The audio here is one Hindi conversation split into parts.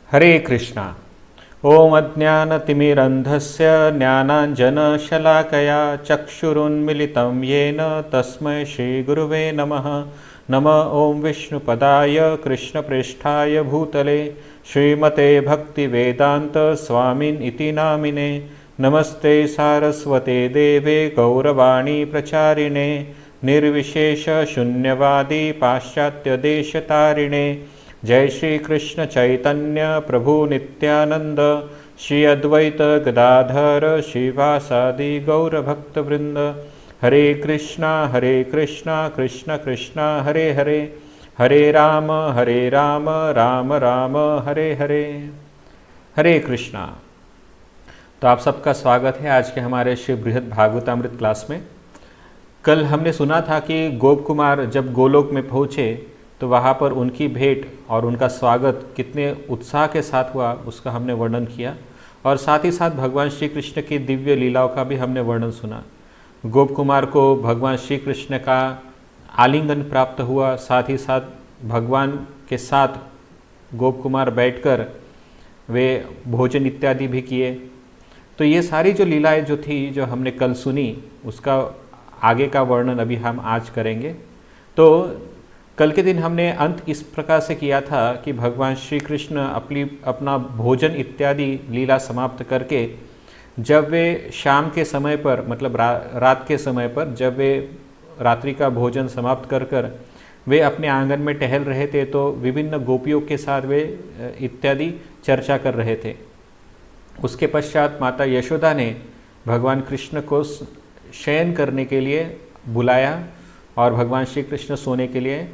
हरे कृष्णा। ओम अज्ञानतिमिरन्धस्य ज्ञानाञ्जनशलाकया चक्षुरुन्मिलितं येन तस्मै श्रीगुरुवे नमः। नमः ओं विष्णुपदाय कृष्णप्रेष्ठाय भूतले श्रीमते भक्तिवेदान्त स्वामिन् इति नामिने। नमस्ते सारस्वते देवे गौरवाणी प्रचारिणे निर्विशेष शून्यवादी पाश्चात्यदेशतारिणे। जय श्री कृष्ण चैतन्य प्रभु नित्यानंद श्री अद्वैत गदाधर श्रीवासादि गौरभक्तवृंद। हरे कृष्णा कृष्ण कृष्णा हरे हरे, हरे राम राम राम हरे हरे। हरे कृष्णा। तो आप सबका स्वागत है आज के हमारे श्री बृहद भागवतामृत क्लास में। कल हमने सुना था कि गोप कुमार जब गोलोक में पहुँचे तो वहाँ पर उनकी भेंट और उनका स्वागत कितने उत्साह के साथ हुआ उसका हमने वर्णन किया, और साथ ही साथ भगवान श्री कृष्ण की दिव्य लीलाओं का भी हमने वर्णन सुना। गोप कुमार को भगवान श्री कृष्ण का आलिंगन प्राप्त हुआ, साथ ही साथ भगवान के साथ गोप कुमार बैठकर वे भोजन इत्यादि भी किए। तो ये सारी जो लीलाएं जो थी जो हमने कल सुनी उसका आगे का वर्णन अभी हम आज करेंगे। तो कल के दिन हमने अंत इस प्रकार से किया था कि भगवान श्री कृष्ण अपना भोजन इत्यादि लीला समाप्त करके जब वे शाम के समय पर मतलब रात के समय पर जब वे रात्रि का भोजन समाप्त कर वे अपने आंगन में टहल रहे थे तो विभिन्न गोपियों के साथ वे इत्यादि चर्चा कर रहे थे। उसके पश्चात माता यशोदा ने भगवान कृष्ण को शयन करने के लिए बुलाया और भगवान श्री कृष्ण सोने के लिए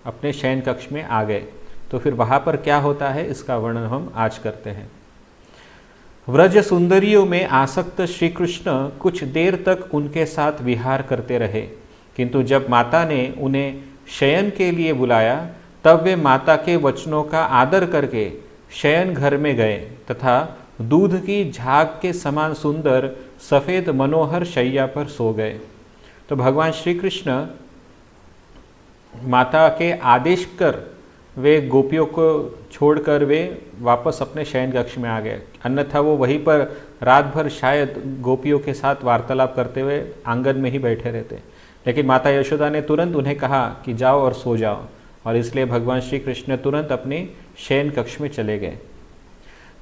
अपने शयन कक्ष में आ गए। तो फिर वहाँ पर क्या होता है इसका वर्णन हम आज करते हैं। व्रज सुंदरियों में आसक्त श्री कृष्ण कुछ देर तक उनके साथ विहार करते रहे, किंतु जब माता ने उन्हें शयन के लिए बुलाया तब वे माता के वचनों का आदर करके शयन घर में गए तथा दूध की झाग के समान सुंदर सफ़ेद मनोहर शैया पर सो गए। तो भगवान श्री कृष्ण माता के आदेश कर वे गोपियों को छोड़कर वे वापस अपने शयन कक्ष में आ गए, अन्यथा वो वहीं पर रात भर शायद गोपियों के साथ वार्तालाप करते हुए आंगन में ही बैठे रहते। लेकिन माता यशोदा ने तुरंत उन्हें कहा कि जाओ और सो जाओ, और इसलिए भगवान श्री कृष्ण तुरंत अपने शयन कक्ष में चले गए।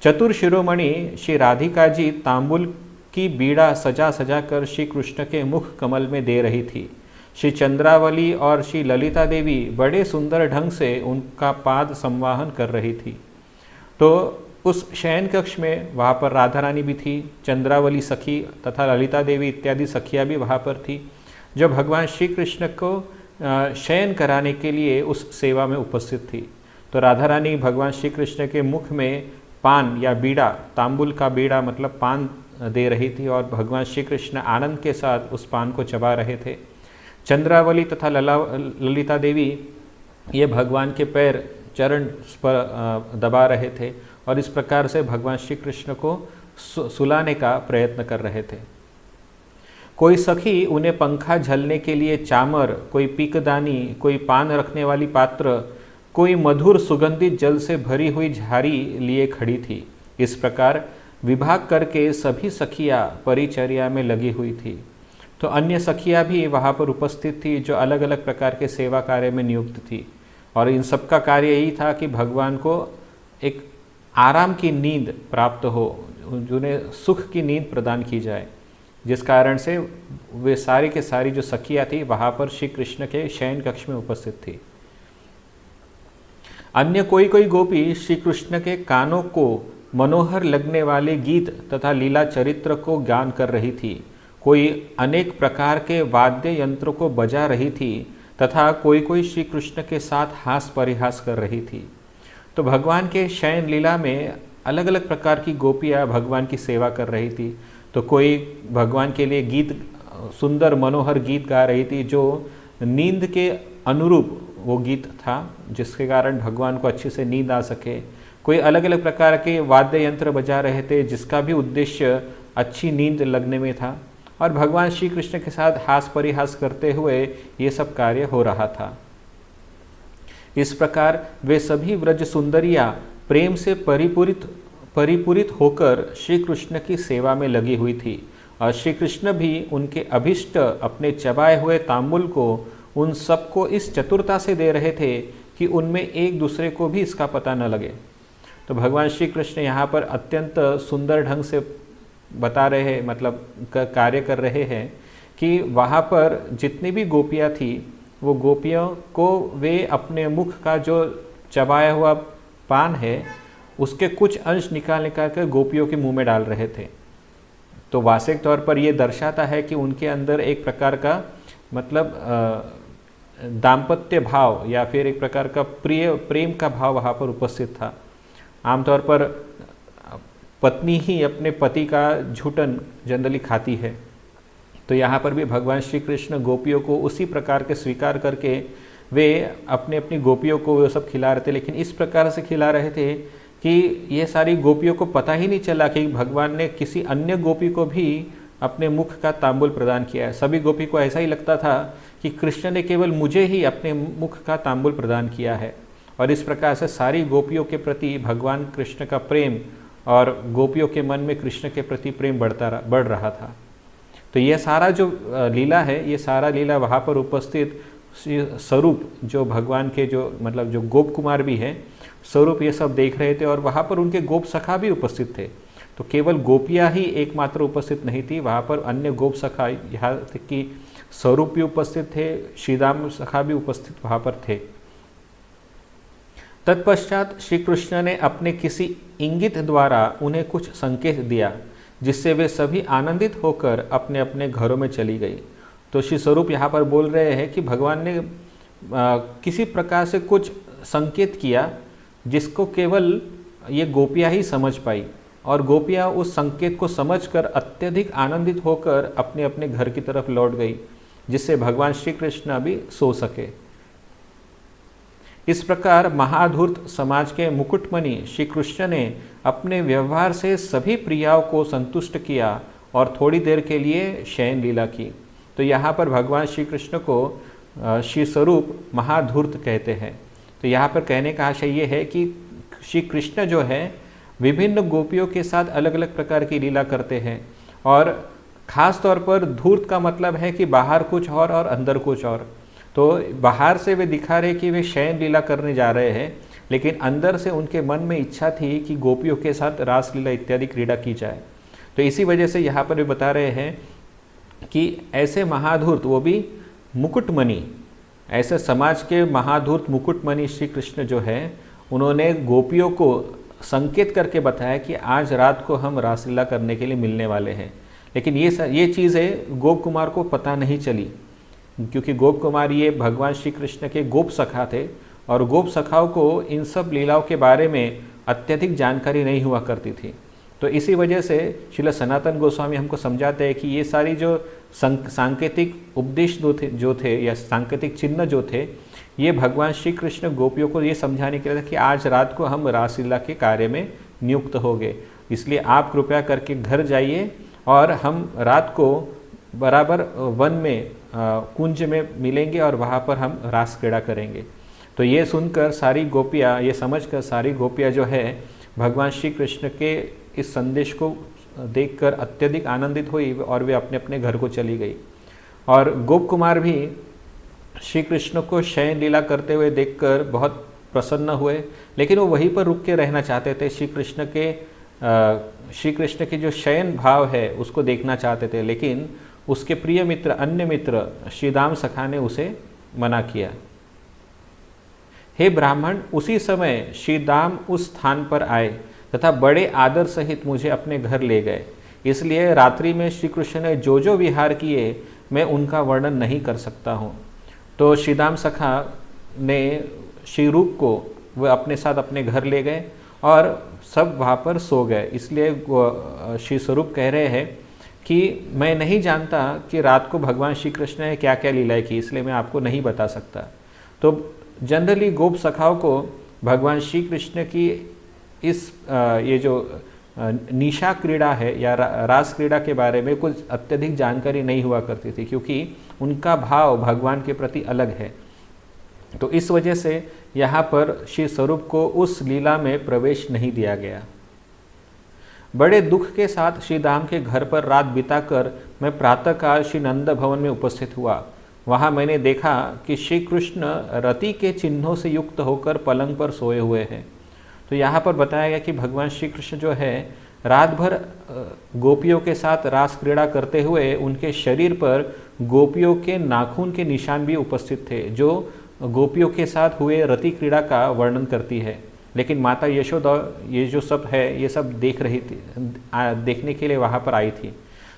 चतुर शिरोमणि श्री राधिका जी तांबुल की बीड़ा सजा सजा कर श्री कृष्ण के मुख कमल में दे रही थी। श्री चंद्रावली और श्री ललिता देवी बड़े सुंदर ढंग से उनका पाद संवाहन कर रही थी। तो उस शयन कक्ष में वहाँ पर राधा रानी भी थी, चंद्रावली सखी तथा ललिता देवी इत्यादि सखियाँ भी वहाँ पर थी, जो भगवान श्री कृष्ण को शयन कराने के लिए उस सेवा में उपस्थित थी। तो राधा रानी भगवान श्री कृष्ण के मुख में पान या बीड़ा, तांबुल का बीड़ा मतलब पान दे रही थी, और भगवान श्री कृष्ण आनंद के साथ उस पान को चबा रहे थे। चंद्रावली तथा ललिता देवी ये भगवान के पैर चरण पर दबा रहे थे और इस प्रकार से भगवान श्री कृष्ण को सुलाने का प्रयत्न कर रहे थे। कोई सखी उन्हें पंखा झलने के लिए चामर, कोई पीकदानी, कोई पान रखने वाली पात्र, कोई मधुर सुगंधित जल से भरी हुई झाड़ी लिए खड़ी थी। इस प्रकार विभाग करके सभी सखियाँ परिचर्या में लगी हुई थी। तो अन्य सखियाँ भी वहाँ पर उपस्थित थी जो अलग अलग प्रकार के सेवा कार्य में नियुक्त थी, और इन सब का कार्य यही था कि भगवान को एक आराम की नींद प्राप्त हो, जिन्हें सुख की नींद प्रदान की जाए, जिस कारण से वे सारी के सारी जो सखियाँ थी वहाँ पर श्री कृष्ण के शयन कक्ष में उपस्थित थी। अन्य कोई कोई गोपी श्री कृष्ण के कानों को मनोहर लगने वाले गीत तथा लीला चरित्र को गान कर रही थी, कोई अनेक प्रकार के वाद्य यंत्रों को बजा रही थी तथा कोई कोई श्री कृष्ण के साथ हास परिहास कर रही थी। तो भगवान के शयन लीला में अलग अलग प्रकार की गोपियाँ भगवान की सेवा कर रही थी। तो कोई भगवान के लिए गीत, सुंदर मनोहर गीत गा रही थी जो नींद के अनुरूप वो गीत था, जिसके कारण भगवान को अच्छे से नींद आ सके। कोई अलग अलग प्रकार के वाद्य यंत्र बजा रहे थे जिसका भी उद्देश्य अच्छी नींद लगने में था, और भगवान श्री कृष्ण के साथ हास परिहास करते हुए ये सब कार्य हो रहा था। इस प्रकार वे सभी व्रज सुंदरियाँ प्रेम से परिपूरित होकर श्री कृष्ण की सेवा में लगी हुई थी और श्री कृष्ण भी उनके अभिष्ट अपने चबाए हुए तांबुल को उन सबको इस चतुरता से दे रहे थे कि उनमें एक दूसरे को भी इसका पता न लगे। तो भगवान श्री कृष्ण यहाँ पर अत्यंत सुंदर ढंग से बता रहे हैं, मतलब कार्य कर रहे हैं कि वहाँ पर जितनी भी गोपियाँ थी वो गोपियों को वे अपने मुख का जो चबाया हुआ पान है उसके कुछ अंश निकाल कर गोपियों के मुंह में डाल रहे थे। तो वास्तविक तौर पर यह दर्शाता है कि उनके अंदर एक प्रकार का मतलब दाम्पत्य भाव या फिर एक प्रकार का प्रेम का भाव वहाँ पर उपस्थित था। आमतौर पर पत्नी ही अपने पति का झूठन जनरली खाती है, तो यहाँ पर भी भगवान श्री कृष्ण गोपियों को उसी प्रकार के स्वीकार करके वे अपने अपनी गोपियों को वो सब खिला रहे थे। लेकिन इस प्रकार से खिला रहे थे कि ये सारी गोपियों को पता ही नहीं चला कि भगवान ने किसी अन्य गोपी को भी अपने मुख का तांबुल प्रदान किया है। सभी गोपी को ऐसा ही लगता था कि कृष्ण ने केवल मुझे ही अपने मुख का तांबुल प्रदान किया है। और इस प्रकार से सारी गोपियों के प्रति भगवान कृष्ण का प्रेम और गोपियों के मन में कृष्ण के प्रति प्रेम बढ़ रहा था। तो यह सारा जो लीला है, ये सारा लीला वहाँ पर उपस्थित स्वरूप जो भगवान के जो मतलब जो गोप कुमार भी हैं स्वरूप ये सब देख रहे थे और वहाँ पर उनके गोप सखा भी उपस्थित थे। तो केवल गोपियाँ ही एकमात्र उपस्थित नहीं थी, वहाँ पर अन्य गोप सखा यहाँ तक कि स्वरूप भी उपस्थित थे, श्रीदाम सखा भी उपस्थित वहाँ पर थे। तत्पश्चात श्री कृष्ण ने अपने किसी इंगित द्वारा उन्हें कुछ संकेत दिया जिससे वे सभी आनंदित होकर अपने अपने घरों में चली गई। तो श्री स्वरूप यहाँ पर बोल रहे हैं कि भगवान ने किसी प्रकार से कुछ संकेत किया जिसको केवल ये गोपियाँ ही समझ पाई और गोपियाँ उस संकेत को समझकर अत्यधिक आनंदित होकर अपने अपने घर की तरफ लौट गई, जिससे भगवान श्री कृष्ण भी सो सके। इस प्रकार महाधूर्त समाज के मुकुटमणि श्री कृष्ण ने अपने व्यवहार से सभी प्रियाओं को संतुष्ट किया और थोड़ी देर के लिए शयन लीला की। तो यहाँ पर भगवान श्री कृष्ण को श्री स्वरूप महाधूर्त कहते हैं। तो यहाँ पर कहने का आशय ये है कि श्री कृष्ण जो है विभिन्न गोपियों के साथ अलग अलग प्रकार की लीला करते हैं और ख़ास तौर पर धूर्त का मतलब है कि बाहर कुछ और अंदर कुछ और। तो बाहर से वे दिखा रहे कि वे शयन लीला करने जा रहे हैं, लेकिन अंदर से उनके मन में इच्छा थी कि गोपियों के साथ रासलीला इत्यादि क्रीड़ा की जाए। तो इसी वजह से यहाँ पर वे बता रहे हैं कि ऐसे महाधूर्त, वो भी मुकुटमणि, ऐसे समाज के महाधूर्त मुकुटमणि श्री कृष्ण जो है उन्होंने गोपियों को संकेत करके बताया कि आज रात को हम रासलीला करने के लिए मिलने वाले हैं। लेकिन ये चीज़ें गोप कुमार को पता नहीं चली, क्योंकि गोप कुमार ये भगवान श्री कृष्ण के गोप सखा थे और गोप सखाओं को इन सब लीलाओं के बारे में अत्यधिक जानकारी नहीं हुआ करती थी। तो इसी वजह से श्रील सनातन गोस्वामी हमको समझाते हैं कि ये सारी जो सांकेतिक उपदेश जो थे या सांकेतिक चिन्ह जो थे, ये भगवान श्री कृष्ण गोपियों को ये समझाने के लिए था कि आज रात को हम रासलीला के कार्य में नियुक्त होंगे, इसलिए आप कृपया करके घर जाइए और हम रात को बराबर वन में कुंज में मिलेंगे और वहाँ पर हम रास क्रीड़ा करेंगे। तो ये सुनकर सारी गोपियाँ, ये समझकर सारी गोपियाँ जो है भगवान श्री कृष्ण के इस संदेश को देखकर अत्यधिक आनंदित हुई और वे अपने अपने घर को चली गई। और गोप कुमार भी श्री कृष्ण को शयन लीला करते हुए देखकर बहुत प्रसन्न हुए, लेकिन वो वहीं पर रुक के रहना चाहते थे। श्री कृष्ण के जो शयन भाव है उसको देखना चाहते थे, लेकिन उसके प्रिय मित्र, अन्य मित्र श्रीदाम सखा ने उसे मना किया। हे ब्राह्मण, उसी समय श्रीदाम उस स्थान पर आए तथा बड़े आदर सहित मुझे अपने घर ले गए, इसलिए रात्रि में श्री कृष्ण ने जो जो विहार किए मैं उनका वर्णन नहीं कर सकता हूँ। तो श्रीदाम सखा ने श्री रूप को वह अपने साथ अपने घर ले गए और सब वहाँ पर सो गए। इसलिए श्री स्वरूप कह रहे हैं कि मैं नहीं जानता कि रात को भगवान श्री कृष्ण ने क्या क्या लीलाएं की, इसलिए मैं आपको नहीं बता सकता। तो जनरली गोप सखाओं को भगवान श्री कृष्ण की इस ये जो निशा क्रीड़ा है या रास क्रीड़ा के बारे में कुछ अत्यधिक जानकारी नहीं हुआ करती थी, क्योंकि उनका भाव भगवान के प्रति अलग है। तो इस वजह से यहाँ पर श्री स्वरूप को उस लीला में प्रवेश नहीं दिया गया। बड़े दुख के साथ श्री धाम के घर पर रात बिताकर मैं प्रातःकाल श्री नंद भवन में उपस्थित हुआ। वहाँ मैंने देखा कि श्री कृष्ण रति के चिन्हों से युक्त होकर पलंग पर सोए हुए हैं। तो यहाँ पर बताया गया कि भगवान श्री कृष्ण जो है रात भर गोपियों के साथ रास क्रीड़ा करते हुए उनके शरीर पर गोपियों के नाखून के निशान भी उपस्थित थे, जो गोपियों के साथ हुए रति क्रीड़ा का वर्णन करती है। लेकिन माता यशोदा ये जो सब है ये सब देख रही थी, देखने के लिए वहाँ पर आई थी।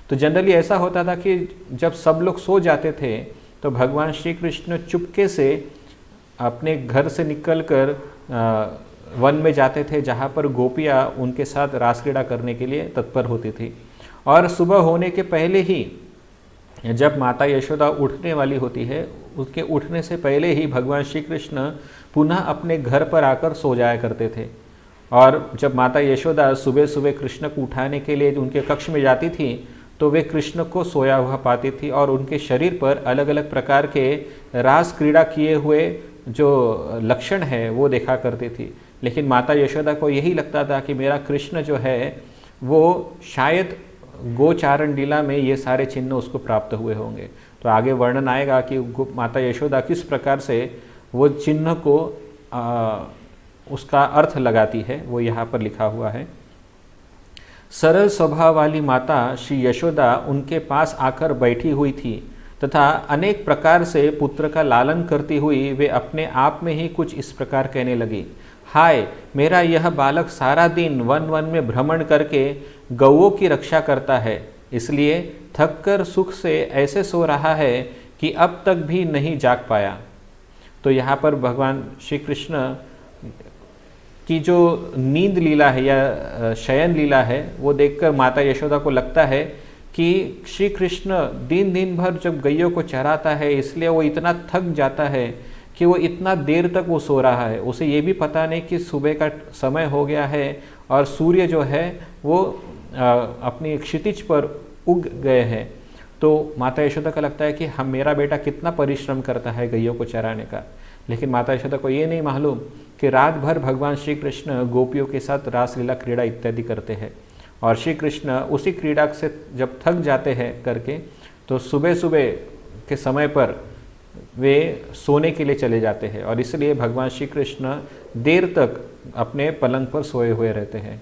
तो जनरली ऐसा होता था कि जब सब लोग सो जाते थे तो भगवान श्री कृष्ण चुपके से अपने घर से निकलकर वन में जाते थे, जहाँ पर गोपियाँ उनके साथ रास क्रीड़ा करने के लिए तत्पर होती थी। और सुबह होने के पहले ही जब माता यशोदा उठने वाली होती है, उसके उठने से पहले ही भगवान श्री कृष्ण पुनः अपने घर पर आकर सो जाया करते थे। और जब माता यशोदा सुबह सुबह कृष्ण को उठाने के लिए उनके कक्ष में जाती थी तो वे कृष्ण को सोया हुआ पाती थी और उनके शरीर पर अलग अलग प्रकार के रास क्रीड़ा किए हुए जो लक्षण है वो देखा करती थी। लेकिन माता यशोदा को यही लगता था कि मेरा कृष्ण जो है वो शायद गोचारण लीला में ये सारे चिन्ह उसको प्राप्त हुए होंगे। तो आगे वर्णन आएगा कि माता यशोदा किस प्रकार से वो चिन्ह को उसका अर्थ लगाती है, वो यहाँ पर लिखा हुआ है। सरल स्वभाव वाली माता श्री यशोदा उनके पास आकर बैठी हुई थी तथा अनेक प्रकार से पुत्र का लालन करती हुई वे अपने आप में ही कुछ इस प्रकार कहने लगी, हाय, मेरा यह बालक सारा दिन वन वन में भ्रमण करके गौओं की रक्षा करता है, इसलिए थककर सुख से ऐसे सो रहा है कि अब तक भी नहीं जाग पाया। तो यहाँ पर भगवान श्री कृष्ण की जो नींद लीला है या शयन लीला है वो देखकर माता यशोदा को लगता है कि श्री कृष्ण दिन दिन भर जब गैयों को चराता है इसलिए वो इतना थक जाता है कि वो इतना देर तक वो सो रहा है। उसे ये भी पता नहीं कि सुबह का समय हो गया है और सूर्य जो है वो अपनी क्षितिज पर उग गए हैं। तो माता यशोदा का लगता है कि हम मेरा बेटा कितना परिश्रम करता है गैयों को चराने का। लेकिन माता यशोदा को ये नहीं मालूम कि रात भर भगवान श्री कृष्ण गोपियों के साथ रासलीला क्रीड़ा इत्यादि करते हैं और श्री कृष्ण उसी क्रीड़ा से जब थक जाते हैं करके तो सुबह सुबह के समय पर वे सोने के लिए चले जाते हैं और इसलिए भगवान श्री कृष्ण देर तक अपने पलंग पर सोए हुए रहते हैं।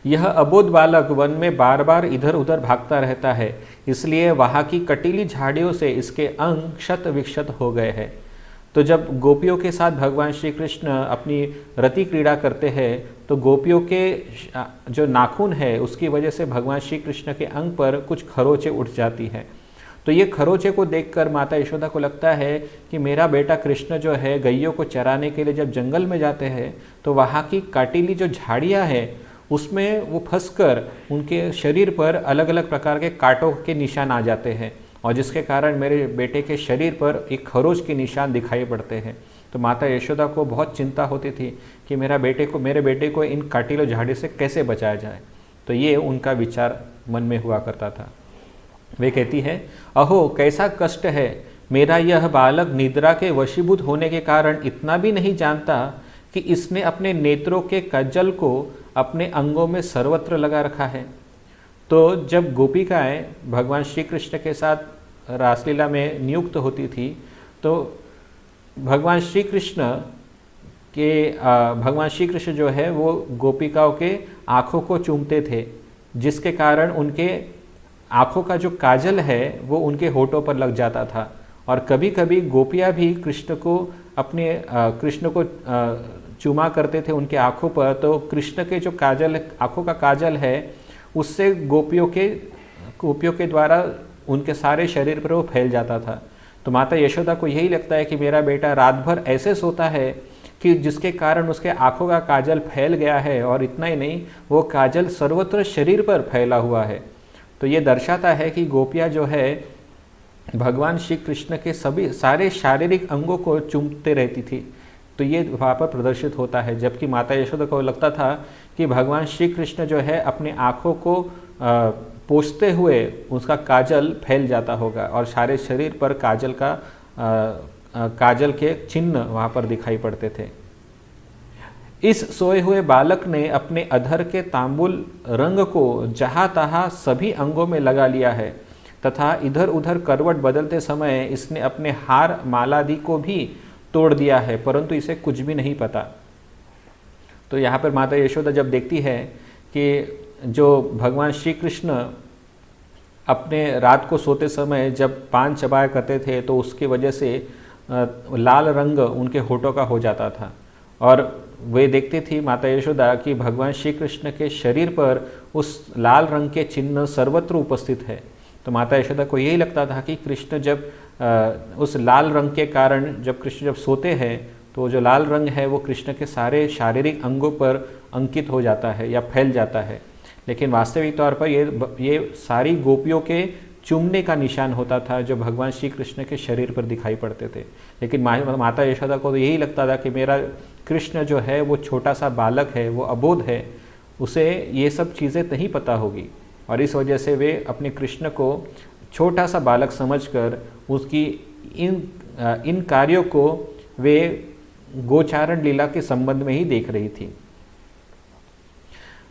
यह अबोध बालक वन में बार बार इधर उधर भागता रहता है, इसलिए वहाँ की कटीली झाड़ियों से इसके अंग क्षत विक्षत हो गए हैं। तो जब गोपियों के साथ भगवान श्री कृष्ण अपनी रति क्रीड़ा करते हैं तो गोपियों के जो नाखून है उसकी वजह से भगवान श्री कृष्ण के अंग पर कुछ खरोंचें उठ जाती हैं। तो ये खरोंचे को देखकर माता यशोदा को लगता है कि मेरा बेटा कृष्ण जो है गैयों को चराने के लिए जब जंगल में जाते हैं तो वहाँ की काटीली जो झाड़ियाँ हैं उसमें वो फंसकर उनके शरीर पर अलग अलग प्रकार के कांटों के निशान आ जाते हैं और जिसके कारण मेरे बेटे के शरीर पर एक खरोच के निशान दिखाई पड़ते हैं। तो माता यशोदा को बहुत चिंता होती थी कि मेरे बेटे को इन काटीलों झाड़ी से कैसे बचाया जाए। तो ये उनका विचार मन में हुआ करता था। वे कहती है, अहो कैसा कष्ट है, मेरा यह बालक निद्रा के वशीभूत होने के कारण इतना भी नहीं जानता कि इसने अपने नेत्रों के कज्जल को अपने अंगों में सर्वत्र लगा रखा है। तो जब गोपिकाएं भगवान श्री कृष्ण के साथ रासलीला में नियुक्त होती थी तो भगवान श्री कृष्ण जो है वो गोपिकाओं के आँखों को चूमते थे, जिसके कारण उनके आँखों का जो काजल है वो उनके होठों पर लग जाता था। और कभी कभी गोपियाँ भी कृष्ण को चूमा करते थे उनके आँखों पर, तो कृष्ण के जो आँखों का काजल है उससे गोपियों के द्वारा उनके सारे शरीर पर वो फैल जाता था। तो माता यशोदा को यही लगता है कि मेरा बेटा रात भर ऐसे सोता है कि जिसके कारण उसके आँखों का काजल फैल गया है और इतना ही नहीं वो काजल सर्वत्र शरीर पर फैला हुआ है। तो ये दर्शाता है कि गोपियाँ जो है भगवान श्री कृष्ण के सारे शारीरिक अंगों को चूमते रहती थी। तो ये वहाँ पर प्रदर्शित होता है, जबकि माता यशोदा को लगता था कि भगवान श्री कृष्ण जो है अपने आँखों को पोंछते हुए उसका काजल फैल जाता होगा और सारे शरीर पर काजल का काजल के चिन्ह वहाँ पर दिखाई पड़ते थे। इस सोए हुए बालक ने अपने अधर के तांबुल रंग को जहाँ तहाँ सभी अंगों में लगा लिया है तथा इधर उधर करवट बदलते समय इसने अपने हार मालादि को भी तोड़ दिया है, परंतु इसे कुछ भी नहीं पता। तो यहाँ पर माता यशोदा जब देखती है कि जो भगवान श्री कृष्ण अपने रात को सोते समय जब पान चबाया करते थे तो उसकी वजह से लाल रंग उनके होठों का हो जाता था, और वे देखती थी माता यशोदा कि भगवान श्री कृष्ण के शरीर पर उस लाल रंग के चिन्ह सर्वत्र उपस्थित है। तो माता यशोदा को यही लगता था कि कृष्ण जब उस लाल रंग के कारण जब कृष्ण जब सोते हैं तो जो लाल रंग है वो कृष्ण के सारे शारीरिक अंगों पर अंकित हो जाता है या फैल जाता है, लेकिन वास्तविक तौर पर ये सारी गोपियों के चूमने का निशान होता था जो भगवान श्री कृष्ण के शरीर पर दिखाई पड़ते थे। लेकिन माता यशोदा को तो यही लगता था कि मेरा कृष्ण जो है वो छोटा सा बालक है, वो अबोध है, उसे ये सब चीज़ें नहीं पता होगी, और इस वजह से वे अपने कृष्ण को छोटा सा बालक समझकर उसकी इन कार्यों को वे गोचारण लीला के संबंध में ही देख रही थी।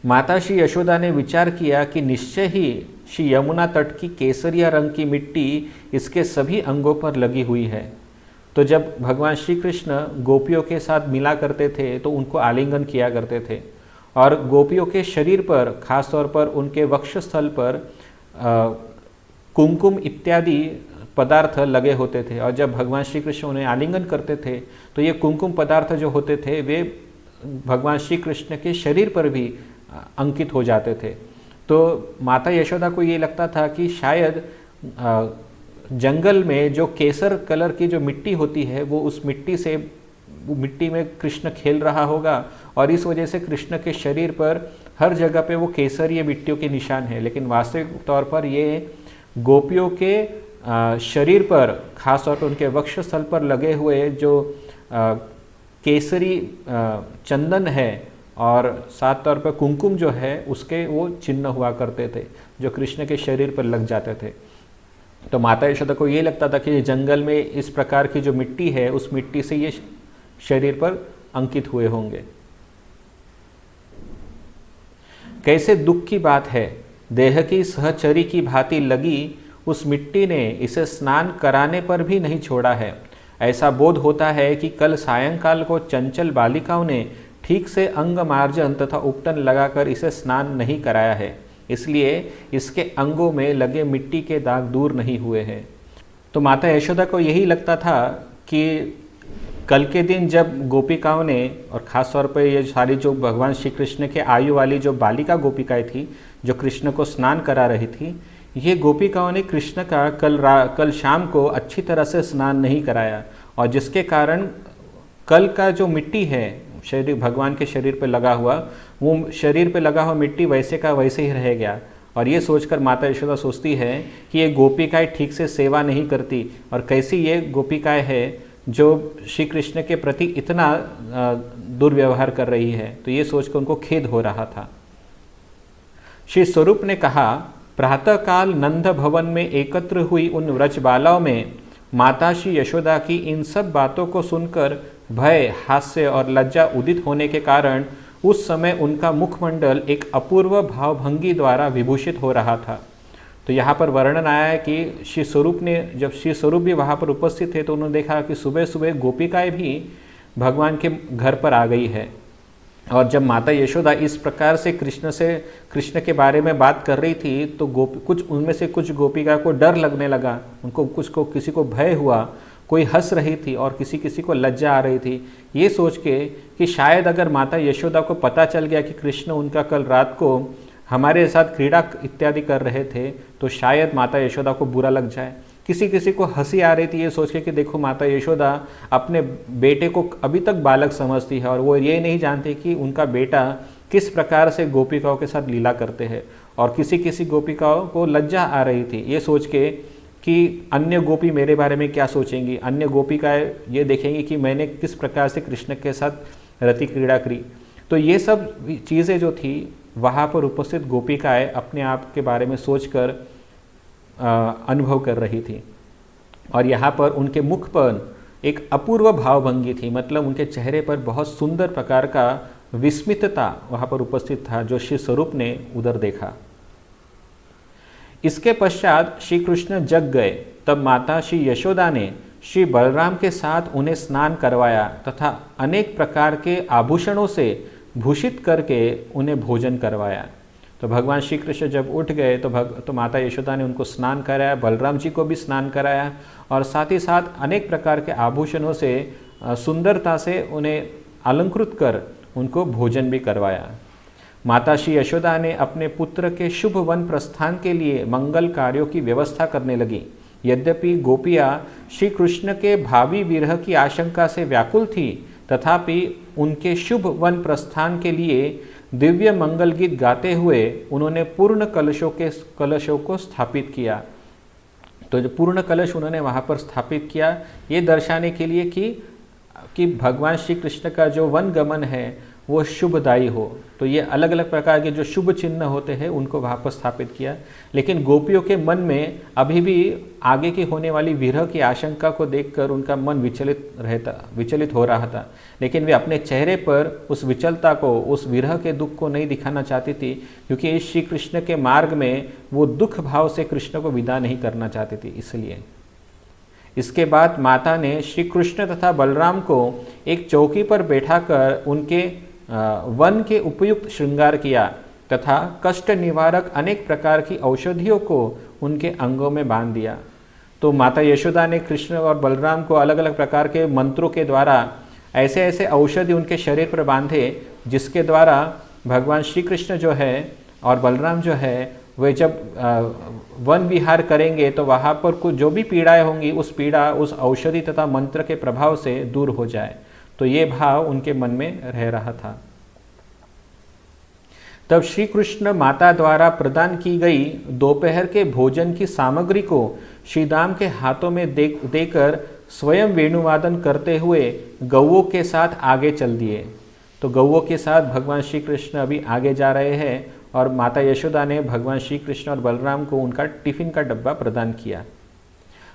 माता श्री यशोदा ने विचार किया कि निश्चय ही श्री यमुना तट की केसरिया रंग की मिट्टी इसके सभी अंगों पर लगी हुई है। तो जब भगवान श्री कृष्ण गोपियों के साथ मिला करते थे तो उनको आलिंगन किया करते थे, और गोपियों के शरीर पर खास तौर पर उनके वक्षस्थल पर कुमकुम इत्यादि पदार्थ लगे होते थे, और जब भगवान श्री कृष्ण उन्हें आलिंगन करते थे तो ये कुमकुम पदार्थ जो होते थे वे भगवान श्री कृष्ण के शरीर पर भी अंकित हो जाते थे। तो माता यशोदा को ये लगता था कि शायद जंगल में जो केसर कलर की जो मिट्टी होती है वो उस मिट्टी में कृष्ण खेल रहा होगा, और इस वजह से कृष्ण के शरीर पर हर जगह पे वो केसरीय मिट्टियों के निशान है। लेकिन वास्तविक तौर पर ये गोपियों के शरीर पर खास तौर पर उनके वक्षस्थल पर लगे हुए जो केसरी चंदन है और साथ तौर पर कुमकुम जो है उसके वो चिन्ह हुआ करते थे जो कृष्ण के शरीर पर लग जाते थे। तो माता यशोदा को ये लगता था कि जंगल में इस प्रकार की जो मिट्टी है उस मिट्टी से ये शरीर पर अंकित हुए होंगे। कैसे दुख की बात है, देह की सहचरी की भांति लगी उस मिट्टी ने इसे स्नान कराने पर भी नहीं छोड़ा है। ऐसा बोध होता है कि कल सायंकाल को चंचल बालिकाओं ने ठीक से अंग मार्जन तथा उपटन लगाकर इसे स्नान नहीं कराया है, इसलिए इसके अंगों में लगे मिट्टी के दाग दूर नहीं हुए हैं। तो माता यशोदा को यही लगता था कि कल के दिन जब गोपिकाओं ने, और ख़ास तौर पर ये सारी जो भगवान श्री कृष्ण के आयु वाली जो बालिका गोपिकाएं थी जो कृष्ण को स्नान करा रही थी, ये गोपिकाओं ने कृष्ण का कल शाम को अच्छी तरह से स्नान नहीं कराया, और जिसके कारण कल का जो मिट्टी है शरीर भगवान के शरीर पर लगा हुआ, वो शरीर पर लगा हुआ मिट्टी वैसे का वैसे ही रह गया। और ये सोचकर माता यशोदा सोचती है कि ये गोपिकाएं ठीक से सेवा नहीं करती, और कैसी ये गोपिकाएं हैं जो श्री कृष्ण के प्रति इतना दुर्व्यवहार कर रही है। तो ये सोचकर उनको खेद हो रहा था। श्री स्वरूप ने कहा, प्रातःकाल नंद भवन में एकत्र हुई उन व्रजबालाओं में माता श्री यशोदा की इन सब बातों को सुनकर भय, हास्य और लज्जा उदित होने के कारण उस समय उनका मुखमंडल एक अपूर्व भावभंगी द्वारा विभूषित हो रहा था। तो यहाँ पर वर्णन आया है कि श्री स्वरूप ने, जब श्री स्वरूप भी वहाँ पर उपस्थित थे तो उन्होंने देखा कि सुबह सुबह गोपिकाएं भी भगवान के घर पर आ गई है, और जब माता यशोदा इस प्रकार से कृष्ण के बारे में बात कर रही थी तो कुछ उनमें से कुछ गोपिका को डर लगने लगा, उनको किसी को भय हुआ, कोई हंस रही थी और किसी को लज्जा आ रही थी। ये सोच के कि शायद अगर माता यशोदा को पता चल गया कि कृष्ण उनका कल रात को हमारे साथ क्रीड़ा इत्यादि कर रहे थे तो शायद माता यशोदा को बुरा लग जाए। किसी को हंसी आ रही थी ये सोच के कि देखो माता यशोदा अपने बेटे को अभी तक बालक समझती है और वो ये नहीं जानती कि उनका बेटा किस प्रकार से गोपिकाओं के साथ लीला करते हैं, और किसी गोपिकाओं को लज्जा आ रही थी ये सोच के कि अन्य गोपी मेरे बारे में क्या सोचेंगी, अन्य गोपिकाएं ये देखेंगी कि मैंने किस प्रकार से कृष्ण के साथ रति क्रीड़ा करी। तो ये सब चीज़ें जो थी वहाँ पर उपस्थित गोपिकाएं अपने आप के बारे में सोचकर अनुभव कर रही थी, और यहाँ पर उनके मुख पर एक अपूर्व भावभंगी थी, मतलब उनके चेहरे पर बहुत सुंदर प्रकार का विस्मितता वहाँ पर उपस्थित था, जो श्री स्वरूप ने उधर देखा। इसके पश्चात श्री कृष्ण जग गए। तब माता श्री यशोदा ने श्री बलराम के साथ उन्हें स्नान करवाया तथा अनेक प्रकार के आभूषणों से भूषित करके उन्हें भोजन करवाया। तो भगवान श्री कृष्ण जब उठ गए तो माता यशोदा ने उनको स्नान कराया, बलराम जी को भी स्नान कराया और साथ ही साथ अनेक प्रकार के आभूषणों से सुंदरता से उन्हें अलंकृत कर उनको भोजन भी करवाया। माता श्री यशोदा ने अपने पुत्र के शुभ वन प्रस्थान के लिए मंगल कार्यों की व्यवस्था करने लगी। यद्यपि गोपियाँ श्री कृष्ण के भावी विरह की आशंका से व्याकुल थी, तथापि उनके शुभ वन प्रस्थान के लिए दिव्य मंगल गीत गाते हुए उन्होंने पूर्ण कलशों को स्थापित किया। तो जो पूर्ण कलश उन्होंने वहाँ पर स्थापित किया, ये दर्शाने के लिए कि भगवान श्री कृष्ण का जो वन गमन है वो शुभदायी हो। तो ये अलग अलग प्रकार के जो शुभ चिन्ह होते हैं उनको वहाँ पर स्थापित किया। लेकिन गोपियों के मन में अभी भी आगे की होने वाली विरह की आशंका को देखकर उनका मन विचलित हो रहा था। लेकिन वे अपने चेहरे पर उस विचलता को, उस विरह के दुख को नहीं दिखाना चाहती थी, क्योंकि इस श्री कृष्ण के मार्ग में वो दुख भाव से कृष्ण को विदा नहीं करना चाहती थी। इसलिए इसके बाद माता ने श्री कृष्ण तथा बलराम को एक चौकी पर बैठाकर उनके वन के उपयुक्त श्रृंगार किया तथा कष्ट निवारक अनेक प्रकार की औषधियों को उनके अंगों में बांध दिया। तो माता यशोदा ने कृष्ण और बलराम को अलग अलग प्रकार के मंत्रों के द्वारा ऐसे ऐसे औषधि उनके शरीर पर बांधे, जिसके द्वारा भगवान श्री कृष्ण जो है और बलराम जो है वे जब वन विहार करेंगे तो वहाँ पर कुछ जो भी पीड़ाएं होंगी उस औषधि तथा मंत्र के प्रभाव से दूर हो जाए। तो ये भाव उनके मन में रह रहा था। तब श्री कृष्ण माता द्वारा प्रदान की गई दोपहर के भोजन की सामग्री को श्रीदाम के हाथों में देकर स्वयं वेणुवादन करते हुए गौओं के साथ आगे चल दिए। तो गौओं के साथ भगवान श्री कृष्ण अभी आगे जा रहे हैं और माता यशोदा ने भगवान श्री कृष्ण और बलराम को उनका टिफिन का डब्बा प्रदान किया।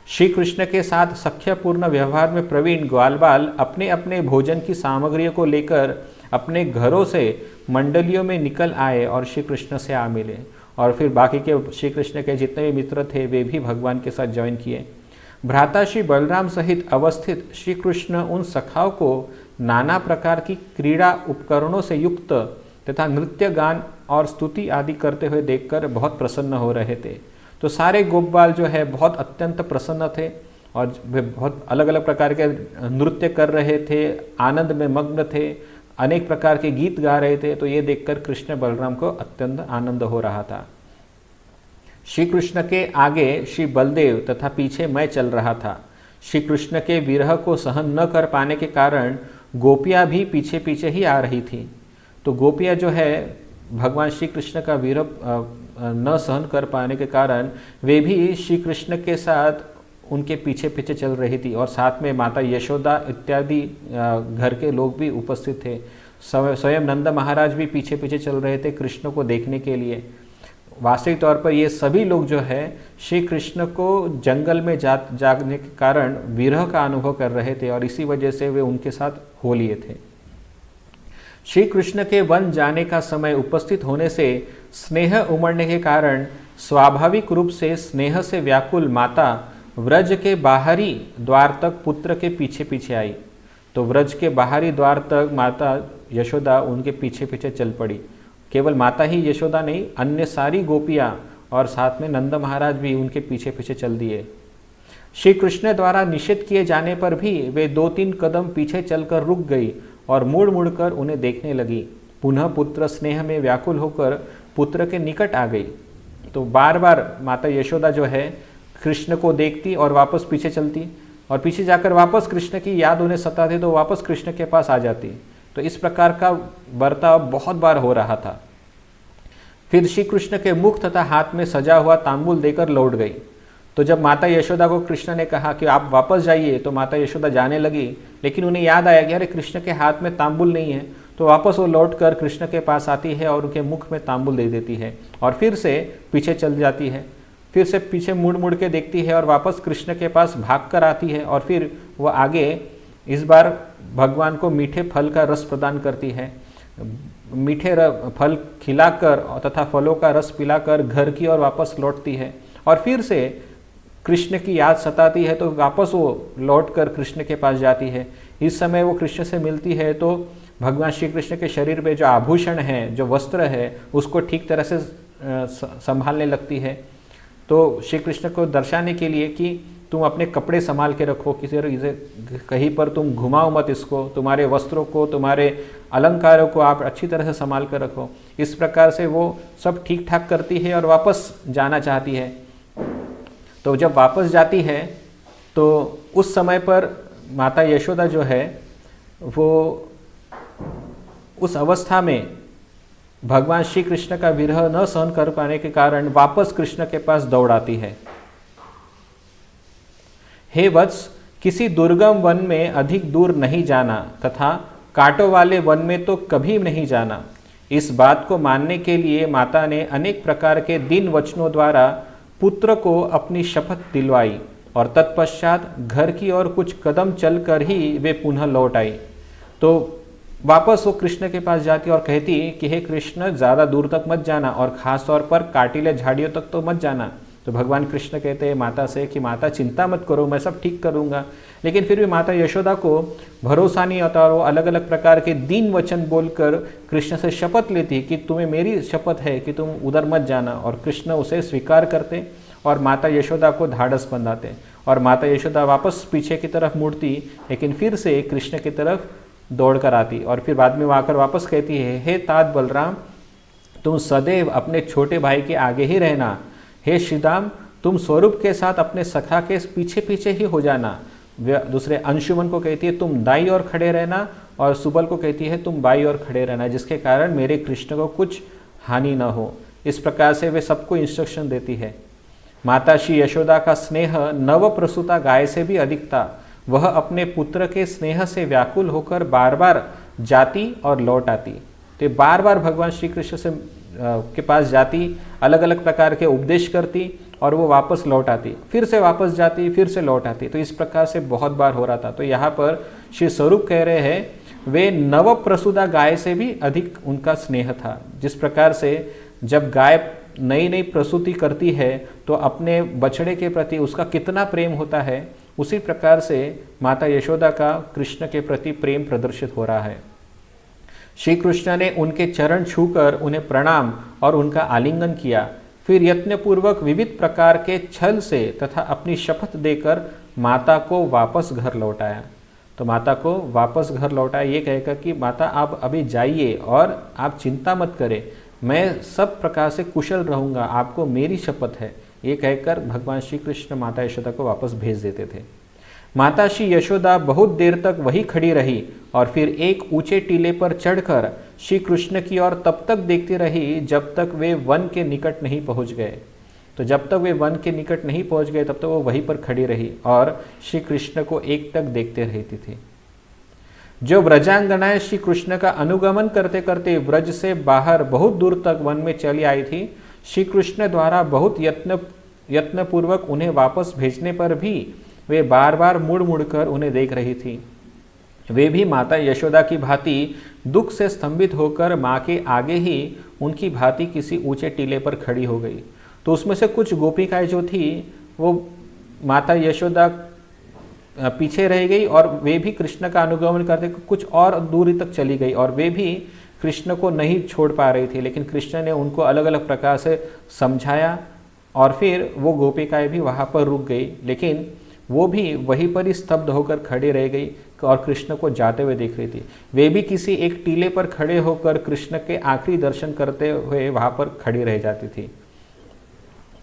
श्री कृष्ण के साथ सख्यपूर्ण व्यवहार में प्रवीण ग्वालबाल अपने अपने भोजन की सामग्रियों को लेकर अपने घरों से मंडलियों में निकल आए और श्री कृष्ण से आ मिले। और फिर बाकी के श्री कृष्ण के जितने भी मित्र थे वे भी भगवान के साथ ज्वाइन किए। भ्राता श्री बलराम सहित अवस्थित श्री कृष्ण उन सखाओं को नाना प्रकार की क्रीड़ा उपकरणों से युक्त तथा नृत्य गान और स्तुति आदि करते हुए देखकर बहुत प्रसन्न हो रहे थे। तो सारे गोपबाल जो है बहुत अत्यंत प्रसन्न थे और वे बहुत अलग अलग प्रकार के नृत्य कर रहे थे, आनंद में मग्न थे, अनेक प्रकार के गीत गा रहे थे। तो ये देखकर कृष्ण बलराम को अत्यंत आनंद हो रहा था। श्री कृष्ण के आगे श्री बलदेव तथा पीछे मैं चल रहा था। श्री कृष्ण के विरह को सहन न कर पाने के कारण गोपियाँ भी पीछे पीछे ही आ रही थी। तो गोपियाँ जो है भगवान श्री कृष्ण का विरह न सहन कर पाने के कारण वे भी श्री कृष्ण के साथ उनके पीछे पीछे चल रही थी और साथ में माता यशोदा इत्यादि घर के लोग भी उपस्थित थे। स्वयं नंद महाराज भी पीछे पीछे चल रहे थे कृष्ण को देखने के लिए। वास्तविक तौर पर ये सभी लोग जो है श्री कृष्ण को जंगल में जाने के कारण विरह का अनुभव कर रहे थे और इसी वजह से वे उनके साथ हो लिए थे। श्री कृष्ण के वन जाने का समय उपस्थित होने से स्नेह उमड़ने के कारण स्वाभाविक रूप से स्नेह से व्याकुल माता व्रज के बाहरी द्वार तक पुत्र के पीछे पीछे आई। तो व्रज के बाहरी द्वार तक माता यशोदा उनके पीछे पीछे चल पड़ी। केवल माता ही यशोदा नहीं, अन्य सारी गोपियाँ और साथ में नंद महाराज भी उनके पीछे पीछे चल दिए। श्री कृष्ण द्वारा निषेध किए जाने पर भी वे 2-3 कदम पीछे चलकर रुक गई और मुड़ मुड़कर उन्हें देखने लगी। पुनः पुत्र स्नेह में व्याकुल होकर पुत्र के निकट आ गई। तो बार बार माता यशोदा जो है कृष्ण को देखती और वापस पीछे चलती और पीछे जाकर वापस कृष्ण की याद उन्हें सताती तो वापस कृष्ण के पास आ जाती। तो इस प्रकार का बर्ताव बहुत बार हो रहा था। फिर श्री कृष्ण के मुख तथा हाथ में सजा हुआ तांबूल देकर लौट गई। तो जब माता यशोदा को कृष्ण ने कहा कि आप वापस जाइए तो माता यशोदा जाने लगी, लेकिन उन्हें याद आया कि अरे कृष्ण के हाथ में तांबूल नहीं है। तो वापस वो लौट कर कृष्ण के पास आती है और उनके मुख में तांबूल दे देती है और फिर से पीछे चल जाती है। फिर से पीछे मुड़ मुड़ के देखती है और वापस कृष्ण के पास भाग कर आती है और फिर वो आगे इस बार भगवान को मीठे फल का रस प्रदान करती है। मीठे फल खिलाकर तथा फलों का रस पिलाकर घर की ओर वापस लौटती है और फिर से कृष्ण की याद सताती है तो वापस वो लौटकर कृष्ण के पास जाती है। इस समय वो कृष्ण से मिलती है तो भगवान श्री कृष्ण के शरीर पे जो आभूषण है, जो वस्त्र है, उसको ठीक तरह से संभालने लगती है। तो श्री कृष्ण को दर्शाने के लिए कि तुम अपने कपड़े संभाल के रखो, किसी कहीं पर तुम घुमाओ मत इसको, तुम्हारे वस्त्रों को, तुम्हारे अलंकारों को आप अच्छी तरह से संभाल कर रखो। इस प्रकार से वो सब ठीक ठाक करती है और वापस जाना चाहती है। तो जब वापस जाती है तो उस समय पर माता यशोदा जो है वो उस अवस्था में भगवान श्री कृष्ण का विरह न सहन कर पाने के कारण वापस कृष्ण के पास दौड़ आती है। हे वत्स, किसी दुर्गम वन में अधिक दूर नहीं जाना तथा कांटों वाले वन में तो कभी नहीं जाना। इस बात को मानने के लिए माता ने अनेक प्रकार के दीन वचनों द्वारा पुत्र को अपनी शपथ दिलवाई और तत्पश्चात घर की ओर कुछ कदम चलकर ही वे पुनः लौट आई। तो वापस वो कृष्ण के पास जाती और कहती कि हे कृष्ण, ज़्यादा दूर तक मत जाना और ख़ास तौर पर काटिले झाड़ियों तक तो मत जाना। तो भगवान कृष्ण कहते हैं माता से कि माता चिंता मत करो, मैं सब ठीक करूँगा। लेकिन फिर भी माता यशोदा को भरोसा नहीं आता और वो अलग अलग प्रकार के दीन वचन बोलकर कृष्ण से शपथ लेती कि तुम्हें मेरी शपथ है कि तुम उधर मत जाना। और कृष्ण उसे स्वीकार करते और माता यशोदा को धाड़स बंधाते और माता यशोदा वापस पीछे की तरफ मुड़ती, लेकिन फिर से कृष्ण की तरफ दौड़ कर आती और फिर बाद में वो आकर वापस कहती है, हे तात बलराम, तुम सदैव अपने छोटे भाई के आगे ही रहना। हे श्रीदाम, तुम स्वरूप के साथ अपने सखा के पीछे पीछे ही हो जाना। दूसरे अंशुमन को कहती है तुम दाई ओर खड़े रहना और सुबल को कहती है तुम बाई ओर खड़े रहना, जिसके कारण मेरे कृष्ण को कुछ हानि न हो। इस प्रकार से वे सबको इंस्ट्रक्शन देती है। माता श्री यशोदा का स्नेह नव प्रसूता गाय से भी अधिक था। वह अपने पुत्र के स्नेह से व्याकुल होकर बार बार जाती और लौट आती। तो बार बार भगवान श्री कृष्ण से के पास जाती, अलग अलग प्रकार के उपदेश करती और वो वापस लौट आती, फिर से वापस जाती, फिर से लौट आती। तो इस प्रकार से बहुत बार हो रहा था। तो यहाँ पर श्री स्वरूप कह रहे हैं वे नव प्रसूदा गाय से भी अधिक उनका स्नेह था। जिस प्रकार से जब गाय नई नई प्रसूति करती है तो अपने बछड़े के प्रति उसका कितना प्रेम होता है, उसी प्रकार से माता यशोदा का कृष्ण के प्रति प्रेम प्रदर्शित हो रहा है। श्री कृष्ण ने उनके चरण छूकर उन्हें प्रणाम और उनका आलिंगन किया। फिर यत्नपूर्वक विविध प्रकार के छल से तथा अपनी शपथ देकर माता को वापस घर लौटाया। तो माता को वापस घर लौटाया ये कहकर कि माता आप अभी जाइए और आप चिंता मत करें, मैं सब प्रकार से कुशल रहूँगा, आपको मेरी शपथ है। ये कहकर भगवान श्री कृष्ण माता यशोदा को वापस भेज देते थे। माता श्री यशोदा बहुत देर तक वहीं खड़ी रही और फिर एक ऊंचे टीले पर चढ़कर श्री कृष्ण की ओर तब तक देखती रही जब तक वे वन के निकट नहीं पहुंच गए। तो जब तक वे वन के निकट नहीं पहुंच गए तब तक वो वहीं पर खड़ी रही और श्री कृष्ण को एकटक देखते रहती थी। जो व्रजांगनाएं श्री कृष्ण का अनुगमन करते करते व्रज से बाहर बहुत दूर तक वन में चली आई थी, श्री कृष्ण द्वारा बहुत यत्नपूर्वक उन्हें वापस भेजने पर भी वे बार बार मुड़ मुड़कर उन्हें देख रही थी। वे भी माता यशोदा की भांति दुख से स्तंभित होकर माँ के आगे ही उनकी भांति किसी ऊंचे टीले पर खड़ी हो गई। तो उसमें से कुछ गोपिकाएं जो थी वो माता यशोदा पीछे रह गई और वे भी कृष्ण का अनुगमन करते कुछ और दूरी तक चली गई और वे भी कृष्ण को नहीं छोड़ पा रही थी। लेकिन कृष्ण ने उनको अलग अलग प्रकार से समझाया और फिर वो गोपिकाएं भी वहाँ पर रुक गई, लेकिन वो भी वहीं पर ही स्तब्ध होकर खड़ी रह गई और कृष्ण को जाते हुए देख रही थी। वे भी किसी एक टीले पर खड़े होकर कृष्ण के आखिरी दर्शन करते हुए वहाँ पर खड़ी रह जाती थी।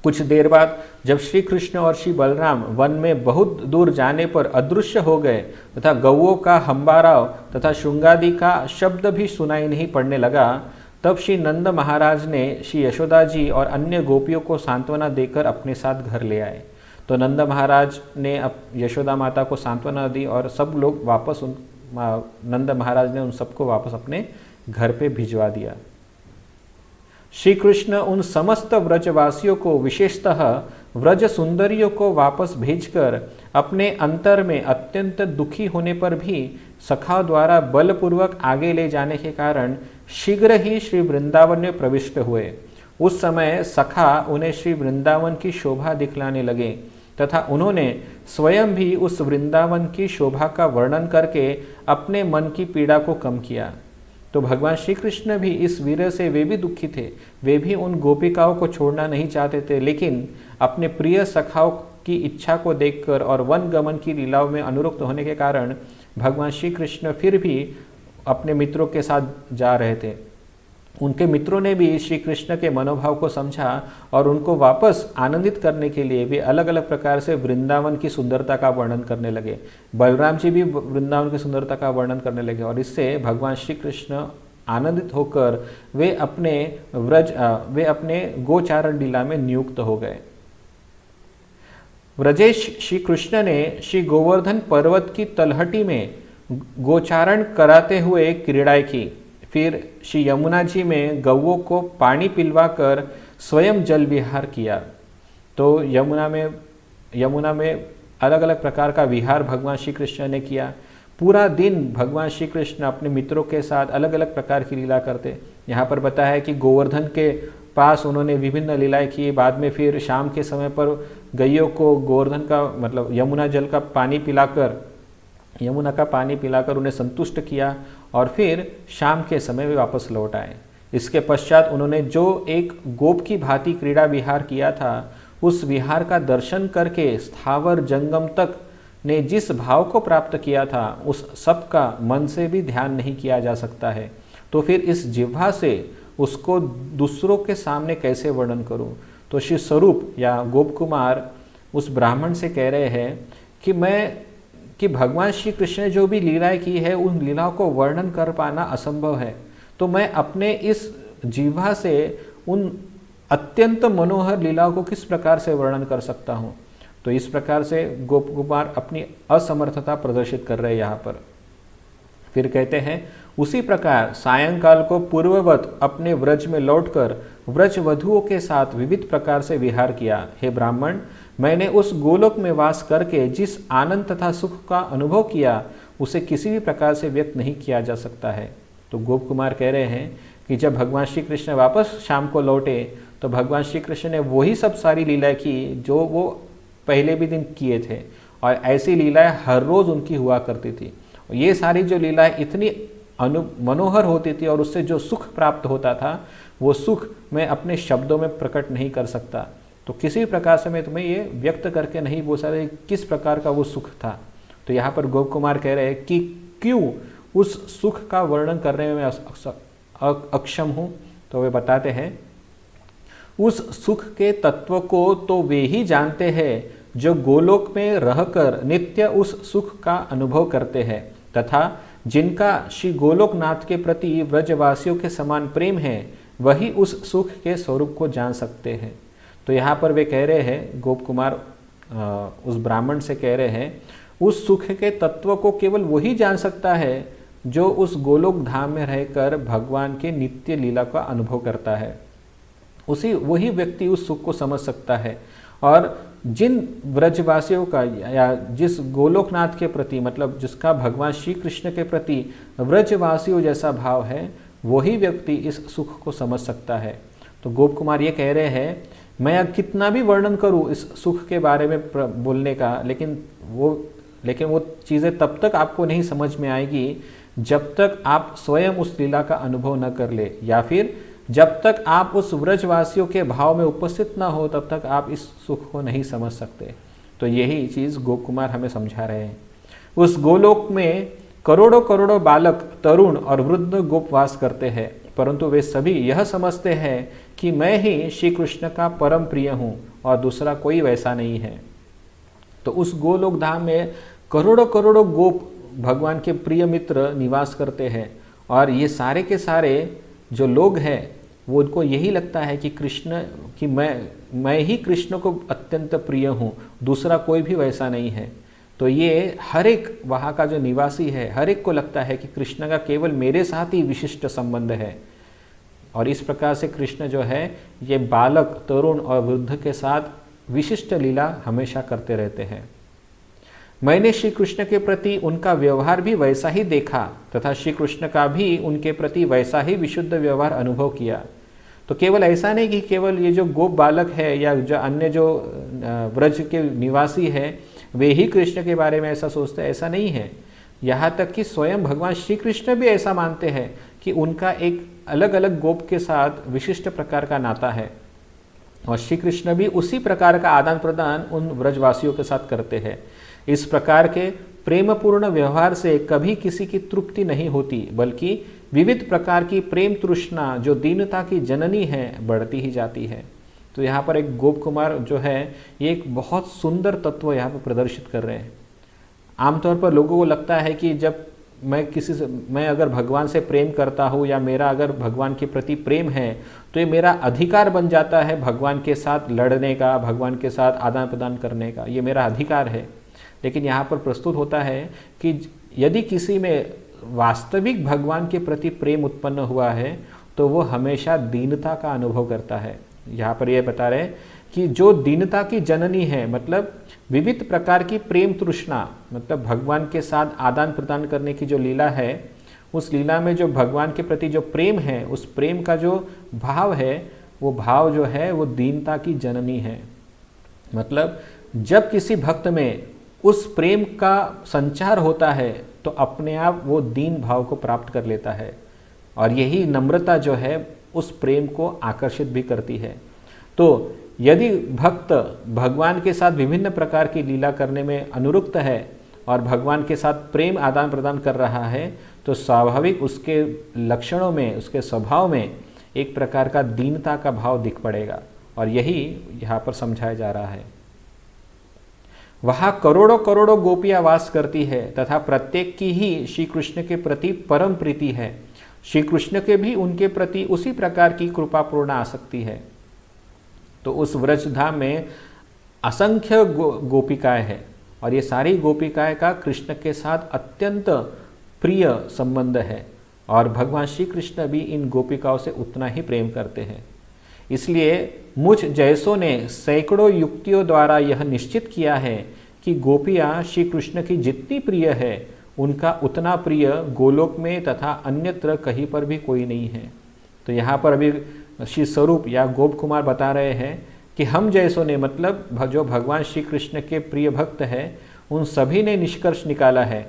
कुछ देर बाद जब श्री कृष्ण और श्री बलराम वन में बहुत दूर जाने पर अदृश्य हो गए तथा गौओं का हंबाराव तथा शुंगादि का शब्द भी सुनाई नहीं पड़ने लगा, तब श्री नंद महाराज ने श्री यशोदा जी और अन्य गोपियों को सांत्वना देकर अपने साथ घर ले आए। तो नंद महाराज ने यशोदा माता को सांत्वना दी और सब लोग वापस नंद महाराज ने उन सबको वापस अपने घर पे भिजवा दिया। श्री कृष्ण उन समस्त व्रजवासियों को विशेषतः व्रज सुंदरियों को वापस भेजकर अपने अंतर में अत्यंत दुखी होने पर भी सखाओं द्वारा बलपूर्वक आगे ले जाने के कारण शीघ्र ही श्री वृंदावन में प्रविष्ट हुए। उस समय सखा उन्हें श्री वृंदावन की शोभा दिखलाने लगे तथा उन्होंने स्वयं भी उस वृंदावन की शोभा का वर्णन करके अपने मन की पीड़ा को कम किया। तो भगवान श्री कृष्ण भी इस वीर से वे भी दुखी थे, वे भी उन गोपिकाओं को छोड़ना नहीं चाहते थे, लेकिन अपने प्रिय सखाओं की इच्छा को देखकर और वन गमन की लीलाओं में अनुरक्त होने के कारण भगवान श्री कृष्ण फिर भी अपने मित्रों के साथ जा रहे थे। उनके मित्रों ने भी श्री कृष्ण के मनोभाव को समझा और उनको वापस आनंदित करने के लिए वे अलग अलग प्रकार से वृंदावन की सुंदरता का वर्णन करने लगे। बलराम जी भी वृंदावन की सुंदरता का वर्णन करने लगे और इससे भगवान श्री कृष्ण आनंदित होकर वे अपने गोचारण लीला में नियुक्त हो गए। व्रजेश श्री कृष्ण ने श्री गोवर्धन पर्वत की तलहटी में गोचारण कराते हुए क्रीड़ाएं की। फिर श्री यमुना जी में गौओं को पानी पिलवाकर स्वयं जल विहार किया। तो यमुना में अलग अलग प्रकार का विहार भगवान श्री कृष्ण ने किया। पूरा दिन भगवान श्री कृष्ण अपने मित्रों के साथ अलग अलग प्रकार की लीला करते। यहाँ पर बताया है कि गोवर्धन के पास उन्होंने विभिन्न लीलाएं की। बाद में फिर शाम के समय पर गैयों को गोवर्धन का मतलब यमुना का पानी पिलाकर उन्हें संतुष्ट किया और फिर शाम के समय वे वापस लौट आए। इसके पश्चात उन्होंने जो एक गोप की भांति क्रीड़ा विहार किया था, उस विहार का दर्शन करके स्थावर जंगम तक ने जिस भाव को प्राप्त किया था, उस सब का मन से भी ध्यान नहीं किया जा सकता है। तो फिर इस जिह्वा से उसको दूसरों के सामने कैसे वर्णन करूं? तो श्री स्वरूप या गोप कुमार उस ब्राह्मण से कह रहे हैं कि भगवान श्री कृष्ण ने जो भी लीलाएं की है, उन लीलाओं को वर्णन कर पाना असंभव है। तो मैं अपने इस जीवा से उन अत्यंत मनोहर लीलाओं को किस प्रकार से वर्णन कर सकता हूँ? तो इस प्रकार से गोप कुमार अपनी असमर्थता प्रदर्शित कर रहे हैं यहाँ पर। फिर कहते हैं, उसी प्रकार सायंकाल को पूर्ववत अपने व्रज में लौटकर व्रज वधुओं के साथ विविध प्रकार से विहार किया। हे ब्राह्मण, मैंने उस गोलोक में वास करके जिस आनंद तथा सुख का अनुभव किया, उसे किसी भी प्रकार से व्यक्त नहीं किया जा सकता है। तो गोप कुमार कह रहे हैं कि जब भगवान श्री कृष्ण वापस शाम को लौटे तो भगवान श्री कृष्ण ने वही सब सारी लीलाएं की जो वो पहले भी दिन किए थे, और ऐसी लीलाएं हर रोज उनकी हुआ करती थी। ये सारी जो लीलाएं इतनी मनोहर होती थी और उससे जो सुख प्राप्त होता था, वो सुख मैं अपने शब्दों में प्रकट नहीं कर सकता। तो किसी प्रकार से मैं तुम्हें ये व्यक्त करके नहीं बोल सकता किस प्रकार का वो सुख था। तो यहाँ पर गोप कुमार कह रहे हैं कि क्यों उस सुख का वर्णन करने में मैं अक्षम हूँ। तो वे बताते हैं, उस सुख के तत्व को तो वे ही जानते हैं जो गोलोक में रहकर नित्य उस सुख का अनुभव करते हैं, तथा जिनका श्री गोलोकनाथ के प्रति व्रजवासियों के समान प्रेम है, वही उस सुख के स्वरूप को जान सकते हैं। तो यहाँ पर वे कह रहे हैं, गोप कुमार उस ब्राह्मण से कह रहे हैं, उस सुख के तत्व को केवल वही जान सकता है जो उस गोलोक धाम में रहकर भगवान के नित्य लीला का अनुभव करता है। वही व्यक्ति उस सुख को समझ सकता है। और जिन व्रजवासियों का या जिस गोलोकनाथ के प्रति मतलब जिसका भगवान श्री कृष्ण के प्रति व्रजवासियों जैसा भाव है, वही व्यक्ति इस सुख को समझ सकता है। तो गोप कुमार ये कह रहे हैं, मैं कितना भी वर्णन करूं इस सुख के बारे में बोलने का, लेकिन वो चीज़ें तब तक आपको नहीं समझ में आएगी जब तक आप स्वयं उस लीला का अनुभव न कर ले, या फिर जब तक आप उस व्रजवासियों के भाव में उपस्थित ना हो, तब तक आप इस सुख को नहीं समझ सकते। तो यही चीज़ गोप कुमार हमें समझा रहे हैं। उस गोलोक में करोड़ों करोड़ों बालक, तरुण और वृद्ध गोप वास करते हैं, परंतु वे सभी यह समझते हैं कि मैं ही श्री कृष्ण का परम प्रिय हूँ और दूसरा कोई वैसा नहीं है। तो उस गोलोक धाम में करोड़ों करोड़ों गोप भगवान के प्रिय मित्र निवास करते हैं, और ये सारे के सारे जो लोग हैं वो उनको यही लगता है कि मैं ही कृष्ण को अत्यंत प्रिय हूँ, दूसरा कोई भी वैसा नहीं है। तो ये हर एक वहाँ का जो निवासी है, हर एक को लगता है कि कृष्ण का केवल मेरे साथ ही विशिष्ट संबंध है। और इस प्रकार से कृष्ण जो है ये बालक, तरुण और वृद्ध के साथ विशिष्ट लीला हमेशा करते रहते हैं। मैंने श्री कृष्ण के प्रति उनका व्यवहार भी वैसा ही देखा तथा श्री कृष्ण का भी उनके प्रति वैसा ही विशुद्ध व्यवहार अनुभव किया। तो केवल ऐसा नहीं कि केवल ये जो गोप बालक है या जो अन्य जो ब्रज के निवासी है वे ही कृष्ण के बारे में ऐसा सोचते हैं, ऐसा नहीं है। यहाँ तक कि स्वयं भगवान श्री कृष्ण भी ऐसा मानते हैं कि उनका एक अलग अलग गोप के साथ विशिष्ट प्रकार का नाता है और श्री कृष्ण भी उसी प्रकार का आदान प्रदान उन ब्रजवासियों के साथ करते हैं। इस प्रकार के प्रेमपूर्ण व्यवहार से कभी किसी की तृप्ति नहीं होती, बल्कि विविध प्रकार की प्रेम तृष्णा जो दीनता की जननी है बढ़ती ही जाती है। तो यहाँ पर एक गोप कुमार जो है ये एक बहुत सुंदर तत्व यहाँ पर प्रदर्शित कर रहे हैं। आमतौर पर लोगों को लगता है कि जब मैं अगर भगवान से प्रेम करता हूँ या मेरा अगर भगवान के प्रति प्रेम है तो ये मेरा अधिकार बन जाता है भगवान के साथ लड़ने का, भगवान के साथ आदान प्रदान करने का, ये मेरा अधिकार है। लेकिन यहाँ पर प्रस्तुत होता है कि यदि किसी में वास्तविक भगवान के प्रति प्रेम उत्पन्न हुआ है तो वो हमेशा दीनता का अनुभव करता है। यहाँ पर यह बता रहे हैं कि जो दीनता की जननी है, मतलब विविध प्रकार की प्रेम तृष्णा, मतलब भगवान के साथ आदान प्रदान करने की जो लीला है, उस लीला में जो भगवान के प्रति जो प्रेम है, उस प्रेम का जो भाव है, वो भाव जो है वो दीनता की जननी है। मतलब जब किसी भक्त में उस प्रेम का संचार होता है तो अपने आप वो दीन भाव को प्राप्त कर लेता है और यही नम्रता जो है उस प्रेम को आकर्षित भी करती है। तो यदि भक्त भगवान के साथ विभिन्न प्रकार की लीला करने में अनुरक्त है और भगवान के साथ प्रेम आदान प्रदान कर रहा है तो स्वाभाविक उसके लक्षणों में, उसके स्वभाव में एक प्रकार का दीनता का भाव दिख पड़ेगा और यही यहाँ पर समझाया जा रहा है। वहाँ करोड़ों करोड़ों गोपियाँ वास करती है तथा प्रत्येक की ही श्री कृष्ण के प्रति परम प्रीति है। श्री कृष्ण के भी उनके प्रति उसी प्रकार की कृपापूर्ण आसक्ति है। तो उस व्रजधाम में असंख्य गोपिकाएं हैं और ये सारी गोपिकाएं का कृष्ण के साथ अत्यंत प्रिय संबंध है और भगवान श्री कृष्ण भी इन गोपिकाओं से उतना ही प्रेम करते हैं। इसलिए मुझ जैसों ने सैकड़ों युक्तियों द्वारा यह निश्चित किया है कि गोपियाँ श्री कृष्ण की जितनी प्रिय है उनका उतना प्रिय गोलोक में तथा अन्यत्र कहीं पर भी कोई नहीं है। तो यहाँ पर अभी श्री स्वरूप या गोप कुमार बता रहे हैं कि हम जैसों ने, मतलब जो भगवान श्री कृष्ण के प्रिय भक्त हैं, उन सभी ने निष्कर्ष निकाला है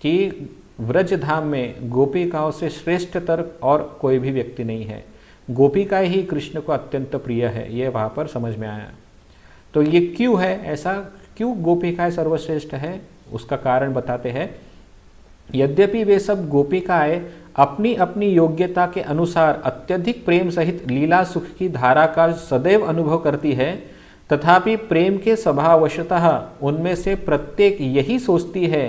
कि व्रजधाम में गोपिकाओं से श्रेष्ठतर और कोई भी व्यक्ति नहीं है। गोपिकाएं ही कृष्ण को अत्यंत प्रिय है, ये वहाँ पर समझ में आया। तो ये क्यों है ऐसा, क्यों गोपिकाएं सर्वश्रेष्ठ है, उसका कारण बताते हैं। यद्यपि वे सब गोपिकाएं अपनी अपनी योग्यता के अनुसार अत्यधिक प्रेम सहित लीला सुख की धारा का सदैव अनुभव करती है, तथापि प्रेम के स्वभावशतः उनमें से प्रत्येक यही सोचती है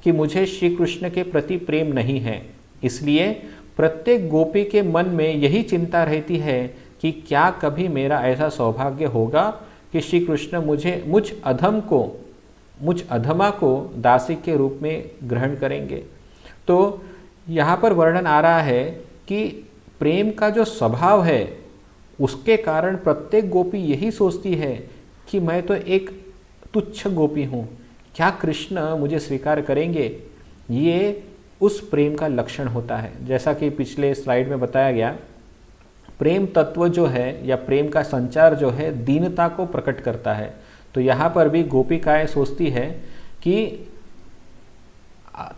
कि मुझे श्री कृष्ण के प्रति प्रेम नहीं है। इसलिए प्रत्येक गोपी के मन में यही चिंता रहती है कि क्या कभी मेरा ऐसा सौभाग्य होगा कि श्री कृष्ण मुझ अधमा को दासी के रूप में ग्रहण करेंगे। तो यहाँ पर वर्णन आ रहा है कि प्रेम का जो स्वभाव है उसके कारण प्रत्येक गोपी यही सोचती है कि मैं तो एक तुच्छ गोपी हूँ, क्या कृष्ण मुझे स्वीकार करेंगे। ये उस प्रेम का लक्षण होता है। जैसा कि पिछले स्लाइड में बताया गया, प्रेम तत्व जो है या प्रेम का संचार जो है दीनता को प्रकट करता है। तो यहाँ पर भी गोपिकाएं सोचती है कि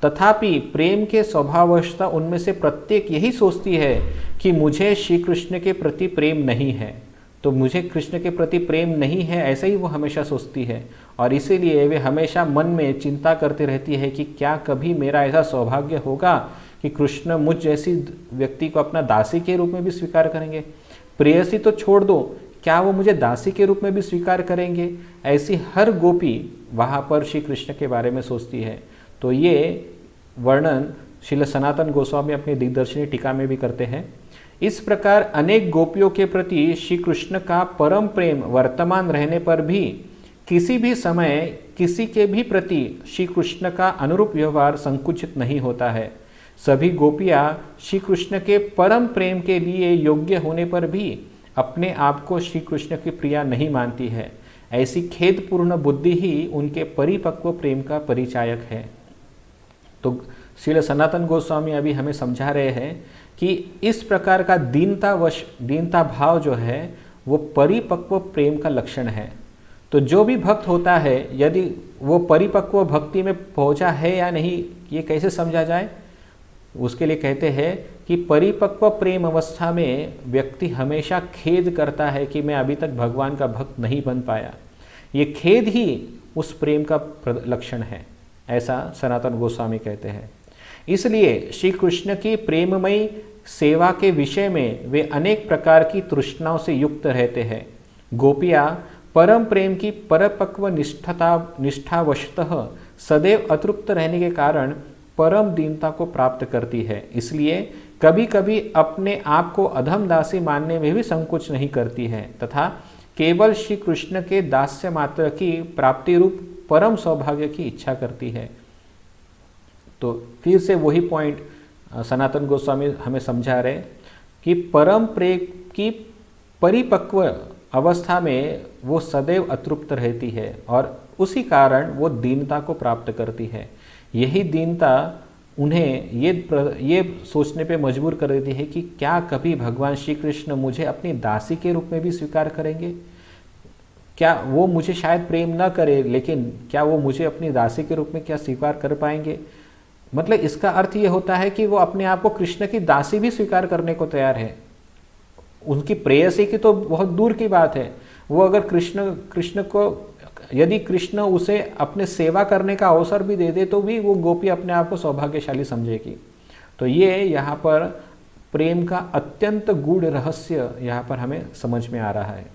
तथापि प्रेम के स्वभाववशतः उनमें से प्रत्येक यही सोचती है कि मुझे श्री कृष्ण के प्रति प्रेम नहीं है। तो मुझे कृष्ण के प्रति प्रेम नहीं है, ऐसा ही वो हमेशा सोचती है और इसीलिए वे हमेशा मन में चिंता करती रहती है कि क्या कभी मेरा ऐसा सौभाग्य होगा कि कृष्ण मुझ जैसी व्यक्ति को अपना दासी के रूप में भी स्वीकार करेंगे। प्रेयसी तो छोड़ दो, क्या वो मुझे दासी के रूप में भी स्वीकार करेंगे। ऐसी हर गोपी वहाँ पर श्री कृष्ण के बारे में सोचती है। तो ये वर्णन श्रील सनातन गोस्वामी अपनी दिग्दर्शनी टीका में भी करते हैं। इस प्रकार अनेक गोपियों के प्रति श्री कृष्ण का परम प्रेम वर्तमान रहने पर भी किसी भी समय किसी के भी प्रति श्री कृष्ण का अनुरूप व्यवहार संकुचित नहीं होता है। सभी गोपियाँ श्री कृष्ण के परम प्रेम के लिए योग्य होने पर भी अपने आप को श्री कृष्ण की प्रिया नहीं मानती है। ऐसी खेदपूर्ण बुद्धि ही उनके परिपक्व प्रेम का परिचायक है। तो श्रील सनातन गोस्वामी अभी हमें समझा रहे हैं कि इस प्रकार का दीनता भाव जो है वो परिपक्व प्रेम का लक्षण है। तो जो भी भक्त होता है, यदि वो परिपक्व भक्ति में पहुंचा है या नहीं, ये कैसे समझा जाए? उसके लिए कहते हैं कि परिपक्व प्रेम अवस्था में व्यक्ति हमेशा खेद करता है कि मैं अभी तक भगवान का भक्त नहीं बन पाया। ये खेद ही उस प्रेम का लक्षण है, ऐसा सनातन गोस्वामी कहते हैं। इसलिए श्री कृष्ण की प्रेममयी सेवा के विषय में वे अनेक प्रकार की तृष्णाओं से युक्त रहते हैं। गोपियाँ परम प्रेम की परिपक्व निष्ठावशतः सदैव अतृप्त रहने के कारण परम दीनता को प्राप्त करती है। इसलिए कभी कभी अपने आप को अधम दासी मानने में भी संकोच नहीं करती है तथा केवल श्री कृष्ण के दास्य मात्र की प्राप्ति रूप परम सौभाग्य की इच्छा करती है। तो फिर से वही पॉइंट सनातन गोस्वामी हमें समझा रहे कि परम प्रेम की परिपक्व अवस्था में वो सदैव अतृप्त रहती है और उसी कारण वो दीनता को प्राप्त करती है। यही दीनता उन्हें ये सोचने पे मजबूर कर देती है कि क्या कभी भगवान श्री कृष्ण मुझे अपनी दासी के रूप में भी स्वीकार करेंगे? क्या वो मुझे शायद प्रेम न करे, लेकिन क्या वो मुझे अपनी दासी के रूप में क्या स्वीकार कर पाएंगे? मतलब इसका अर्थ ये होता है कि वो अपने आप को कृष्ण की दासी भी स्वीकार करने को तैयार है। उनकी प्रेयसी की तो बहुत दूर की बात है। वो अगर कृष्ण को यदि कृष्ण उसे अपने सेवा करने का अवसर भी दे दे तो भी वो गोपी अपने आप को सौभाग्यशाली समझेगी। तो ये यहाँ पर प्रेम का अत्यंत गूढ़ रहस्य यहाँ पर हमें समझ में आ रहा है।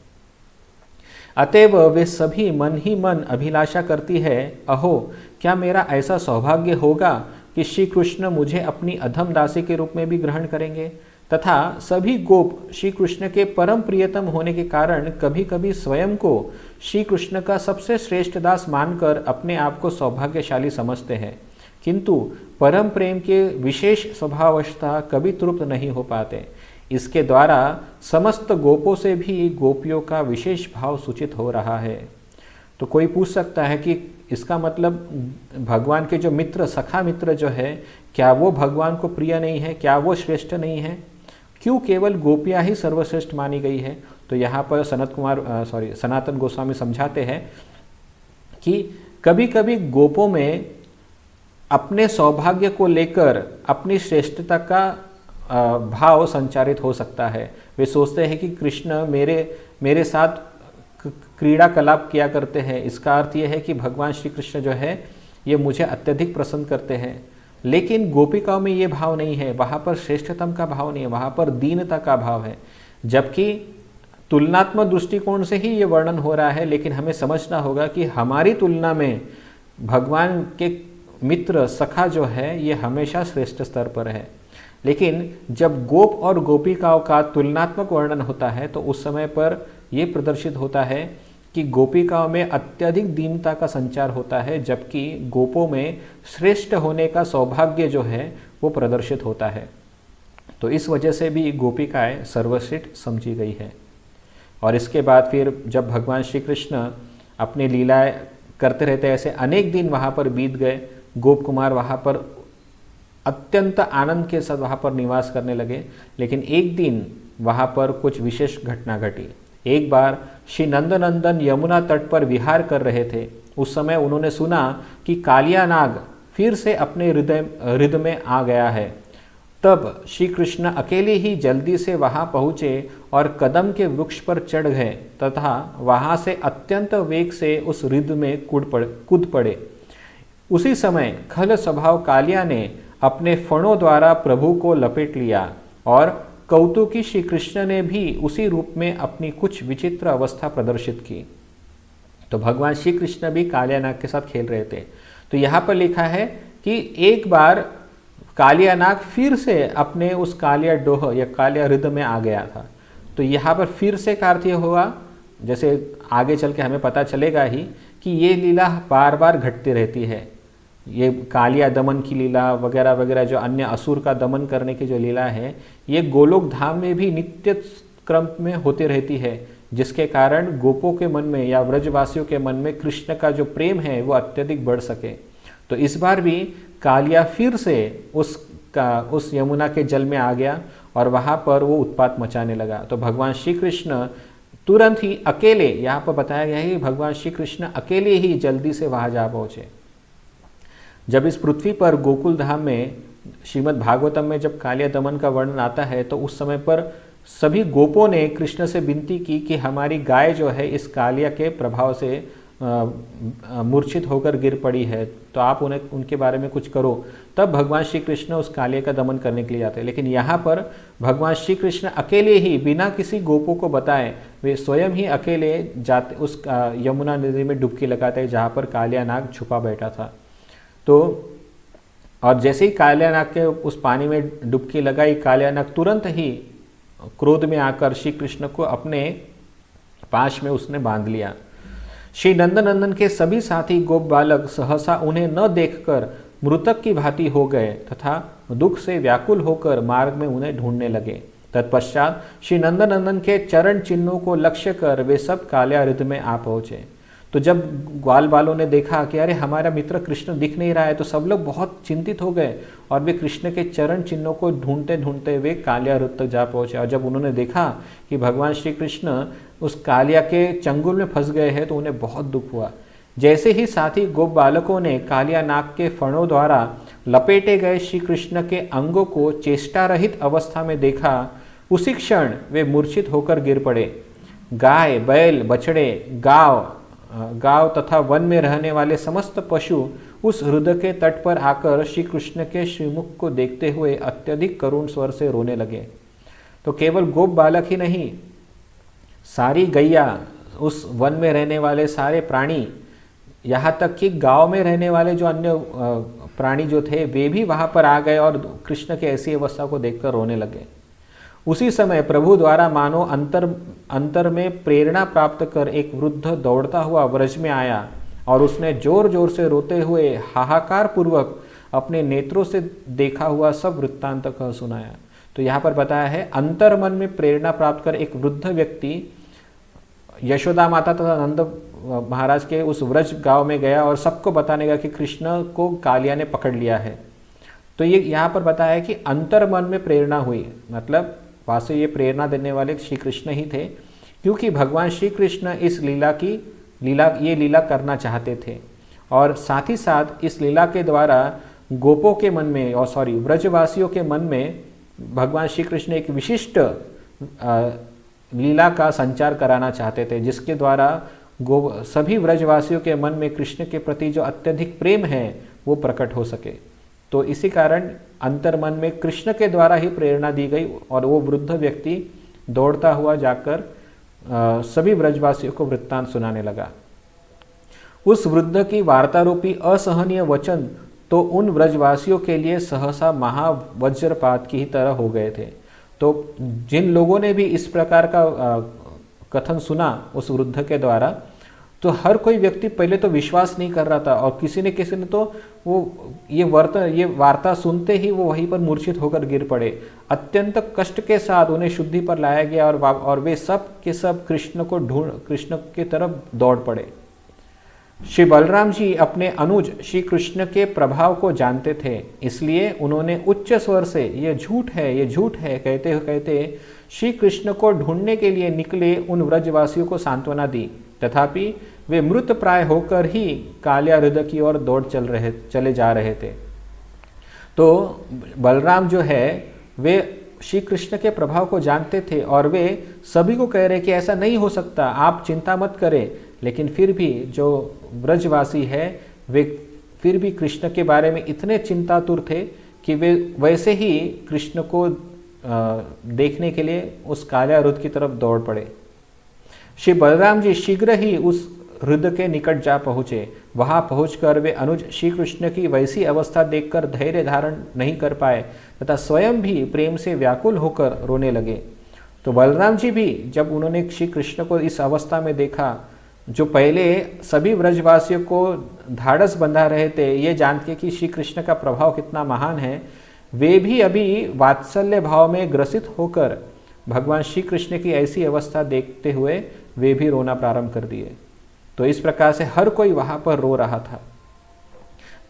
अतएव वे सभी मन ही मन अभिलाषा करती है, अहो क्या मेरा ऐसा सौभाग्य होगा कि श्री कृष्ण मुझे अपनी अधम दासी के रूप में भी ग्रहण करेंगे। तथा सभी गोप श्री कृष्ण के परम प्रियतम होने के कारण कभी कभी स्वयं को श्री कृष्ण का सबसे श्रेष्ठ दास मानकर अपने आप को सौभाग्यशाली समझते हैं, किंतु परम प्रेम के विशेष स्वभाववस्था कभी तृप्त नहीं हो पाते। इसके द्वारा समस्त गोपों से भी गोपियों का विशेष भाव सूचित हो रहा है। तो कोई पूछ सकता है कि इसका मतलब भगवान के जो मित्र, सखा मित्र जो है, क्या वो भगवान को प्रिय नहीं है? क्या वो श्रेष्ठ नहीं है? क्यों केवल गोपियाँ ही सर्वश्रेष्ठ मानी गई है? तो यहाँ पर सनातन गोस्वामी समझाते हैं कि कभी कभी गोपों में अपने सौभाग्य को लेकर अपनी श्रेष्ठता का भाव संचारित हो सकता है। वे सोचते हैं कि कृष्ण मेरे साथ क्रीड़ा कलाप किया करते हैं, इसका अर्थ यह है कि भगवान श्री कृष्ण जो है ये मुझे अत्यधिक पसंद करते हैं। लेकिन गोपिकाओं में ये भाव नहीं है, वहाँ पर श्रेष्ठतम का भाव नहीं है, वहाँ पर दीनता का भाव है। जबकि तुलनात्मक दृष्टिकोण से ही ये वर्णन हो रहा है, लेकिन हमें समझना होगा कि हमारी तुलना में भगवान के मित्र सखा जो है ये हमेशा श्रेष्ठ स्तर पर है। लेकिन जब गोप और गोपिकाओं का तुलनात्मक वर्णन होता है तो उस समय पर यह प्रदर्शित होता है कि गोपिकाओं में अत्यधिक दीनता का संचार होता है, जबकि गोपों में श्रेष्ठ होने का सौभाग्य जो है वो प्रदर्शित होता है। तो इस वजह से भी गोपिकाएं सर्वश्रेष्ठ समझी गई है। और इसके बाद फिर जब भगवान श्री कृष्ण अपनी लीलाएं करते रहते, ऐसे अनेक दिन वहाँ पर बीत गए। गोप कुमार वहाँ पर अत्यंत आनंद के साथ वहाँ पर निवास करने लगे। लेकिन एक दिन वहाँ पर कुछ विशेष घटना घटी। एक बार श्री नंदनंदन यमुना तट पर विहार कर रहे थे। उस समय उन्होंने सुना कि कालिया नाग फिर से अपने हृदय में आ गया है। तब श्री कृष्ण अकेले ही जल्दी से वहां पहुँचे और कदम के वृक्ष पर चढ़ गए तथा वहां से अत्यंत वेग से उस हृदय में कूद पड़े। उसी समय खल स्वभाव कालिया ने अपने फणों द्वारा प्रभु को लपेट लिया और कौतुकी श्री कृष्ण ने भी उसी रूप में अपनी कुछ विचित्र अवस्था प्रदर्शित की। तो भगवान श्री कृष्ण भी कालिया नाग के साथ खेल रहे थे। तो यहाँ पर लिखा है कि एक बार कालिया नाग फिर से अपने उस कालिया डोह या कालिया हृदय में आ गया था। तो यहाँ पर फिर से का अर्थ हुआ, जैसे आगे चल के हमें पता चलेगा ही कि ये लीला बार बार घटती रहती है। ये कालिया दमन की लीला वगैरह वगैरह, जो अन्य असुर का दमन करने की जो लीला है, ये गोलोक धाम में भी नित्य क्रम में होती रहती है। जिसके कारण गोपों के मन में या व्रजवासियों के मन में कृष्ण का जो प्रेम है वो अत्यधिक बढ़ सके। तो इस बार भी कालिया फिर से उस यमुना के जल में आ गया और वहाँ पर वो उत्पात मचाने लगा। तो भगवान श्री कृष्ण तुरंत ही अकेले, यहाँ पर बताया गया है कि भगवान श्री कृष्ण अकेले ही जल्दी से वहाँ जा पहुँचे। जब इस पृथ्वी पर गोकुल धाम में श्रीमद् भागवतम में जब कालिया दमन का वर्णन आता है तो उस समय पर सभी गोपों ने कृष्ण से विनती की कि हमारी गाय जो है इस कालिया के प्रभाव से मूर्छित होकर गिर पड़ी है, तो आप उनके बारे में कुछ करो। तब भगवान श्री कृष्ण उस कालिया का दमन करने के लिए आते हैं। लेकिन यहाँ पर भगवान श्री कृष्ण अकेले ही बिना किसी गोपों को बताए वे स्वयं ही अकेले जाते उस यमुना नदी में डुबकी लगाते हैं जहाँ पर कालिया नाग छुपा बैठा था। तो और जैसे ही कालिया नाग के उस पानी में डुबकी लगाई, कालिया नाग तुरंत ही क्रोध में आकर श्री कृष्ण को अपने पाश में उसने बांध लिया। श्री नंदनंदन के सभी साथी गोप बालक सहसा उन्हें न देखकर मृतक की भांति हो गए तथा दुख से व्याकुल होकर मार्ग में उन्हें ढूंढने लगे। तत्पश्चात श्री नंदनंदन के चरण चिन्हों को लक्ष्य कर वे सब कालिया हृदय में आ पहुंचे। तो जब ग्वाल बालों ने देखा कि अरे हमारा मित्र कृष्ण दिख नहीं रहा है, तो सब लोग बहुत चिंतित हो गए और वे कृष्ण के चरण चिन्हों को ढूंढते ढूंढते वे कालिया हृदय तक जा पहुंचे। और जब उन्होंने देखा कि भगवान श्री कृष्ण उस कालिया के चंगुल में फंस गए हैं तो उन्हें बहुत दुख हुआ। जैसे ही साथी गोप बालकों ने कालिया नाग के फणों द्वारा लपेटे गए श्री कृष्ण के अंगों को चेष्टा रहित अवस्था में देखा, उसी क्षण वे मूर्छित होकर गिर पड़े। गाय, बैल, बछड़े, गांव तथा वन में रहने वाले समस्त पशु उस हृदय के तट पर आकर श्री कृष्ण के श्रीमुख को देखते हुए अत्यधिक करुण स्वर से रोने लगे। तो केवल गोप बालक ही नहीं, सारी गैया, उस वन में रहने वाले सारे प्राणी, यहाँ तक कि गांव में रहने वाले जो अन्य प्राणी जो थे वे भी वहाँ पर आ गए और कृष्ण की ऐसी अवस्था को देखकर रोने लगे। उसी समय प्रभु द्वारा मानो अंतर में प्रेरणा प्राप्त कर एक वृद्ध दौड़ता हुआ व्रज में आया और उसने जोर जोर से रोते हुए हाहाकार पूर्वक अपने नेत्रों से देखा हुआ सब वृत्तांत कह सुनाया। तो यहाँ पर बताया है अंतर मन में प्रेरणा प्राप्त कर एक वृद्ध व्यक्ति यशोदा माता तथा नंद महाराज के उस व्रज गांव में गया और सबको बताने लगा कि कृष्ण को कालिया ने पकड़ लिया है। तो ये यहाँ पर बताया है कि अंतर मन में प्रेरणा हुई, मतलब वास्तव ये प्रेरणा देने वाले श्री कृष्ण ही थे, क्योंकि भगवान श्री कृष्ण इस लीला करना चाहते थे और साथ ही साथ इस लीला के द्वारा गोपों के मन में व्रजवासियों के मन में भगवान श्री कृष्ण एक विशिष्ट लीला का संचार कराना चाहते थे, जिसके द्वारा सभी व्रजवासियों के मन में कृष्ण के प्रति जो अत्यधिक प्रेम है वो प्रकट हो सके। तो इसी कारण अंतर मन में कृष्ण के द्वारा ही प्रेरणा दी गई और वो वृद्ध व्यक्ति दौड़ता हुआ जाकर सभी व्रजवासियों को वृत्तांत सुनाने लगा। उस वृद्ध की वार्तारूपी असहनीय वचन तो उन व्रजवासियों के लिए सहसा महावज्रपात की ही तरह हो गए थे। तो जिन लोगों ने भी इस प्रकार का कथन सुना उस वृद्ध के द्वारा, तो हर कोई व्यक्ति पहले तो विश्वास नहीं कर रहा था और किसी ने तो वो ये वार्ता सुनते ही वो वहीं पर मूर्छित होकर गिर पड़े। अत्यंत कष्ट के साथ उन्हें शुद्धि पर लाया गया और वे सब के सब कृष्ण की तरफ दौड़ पड़े। श्री बलराम जी अपने अनुज श्री कृष्ण के प्रभाव को जानते थे, इसलिए उन्होंने उच्च स्वर से ये झूठ है कहते श्री कृष्ण को ढूंढने के लिए निकले उन व्रजवासियों को सांत्वना दी। तथापि वे मृत प्राय होकर ही कालिया हृदय की ओर दौड़ चले जा रहे थे। तो बलराम जो है वे श्री कृष्ण के प्रभाव को जानते थे और वे सभी को कह रहे कि ऐसा नहीं हो सकता, आप चिंता मत करें। लेकिन फिर भी जो व्रजवासी है वे फिर भी कृष्ण के बारे में इतने चिंतातुर थे कि वे वैसे ही कृष्ण को देखने के लिए उस कालिया हृदय की तरफ दौड़ पड़े। श्री बलराम जी शीघ्र ही उस हृदय के निकट जा पहुँचे। वहां पहुंचकर वे अनुज श्री कृष्ण की वैसी अवस्था देखकर धैर्य धारण नहीं कर पाए तथा स्वयं भी प्रेम से व्याकुल होकर रोने लगे। तो बलराम जी भी जब उन्होंने श्री कृष्ण को इस अवस्था में देखा, जो पहले सभी व्रजवासियों को धाड़स बंधा रहे थे ये जान के कि श्री कृष्ण का प्रभाव कितना महान है, वे भी अभी वात्सल्य भाव में ग्रसित होकर भगवान श्री कृष्ण की ऐसी अवस्था देखते हुए वे भी रोना प्रारंभ कर दिए। तो इस प्रकार से हर कोई वहां पर रो रहा था।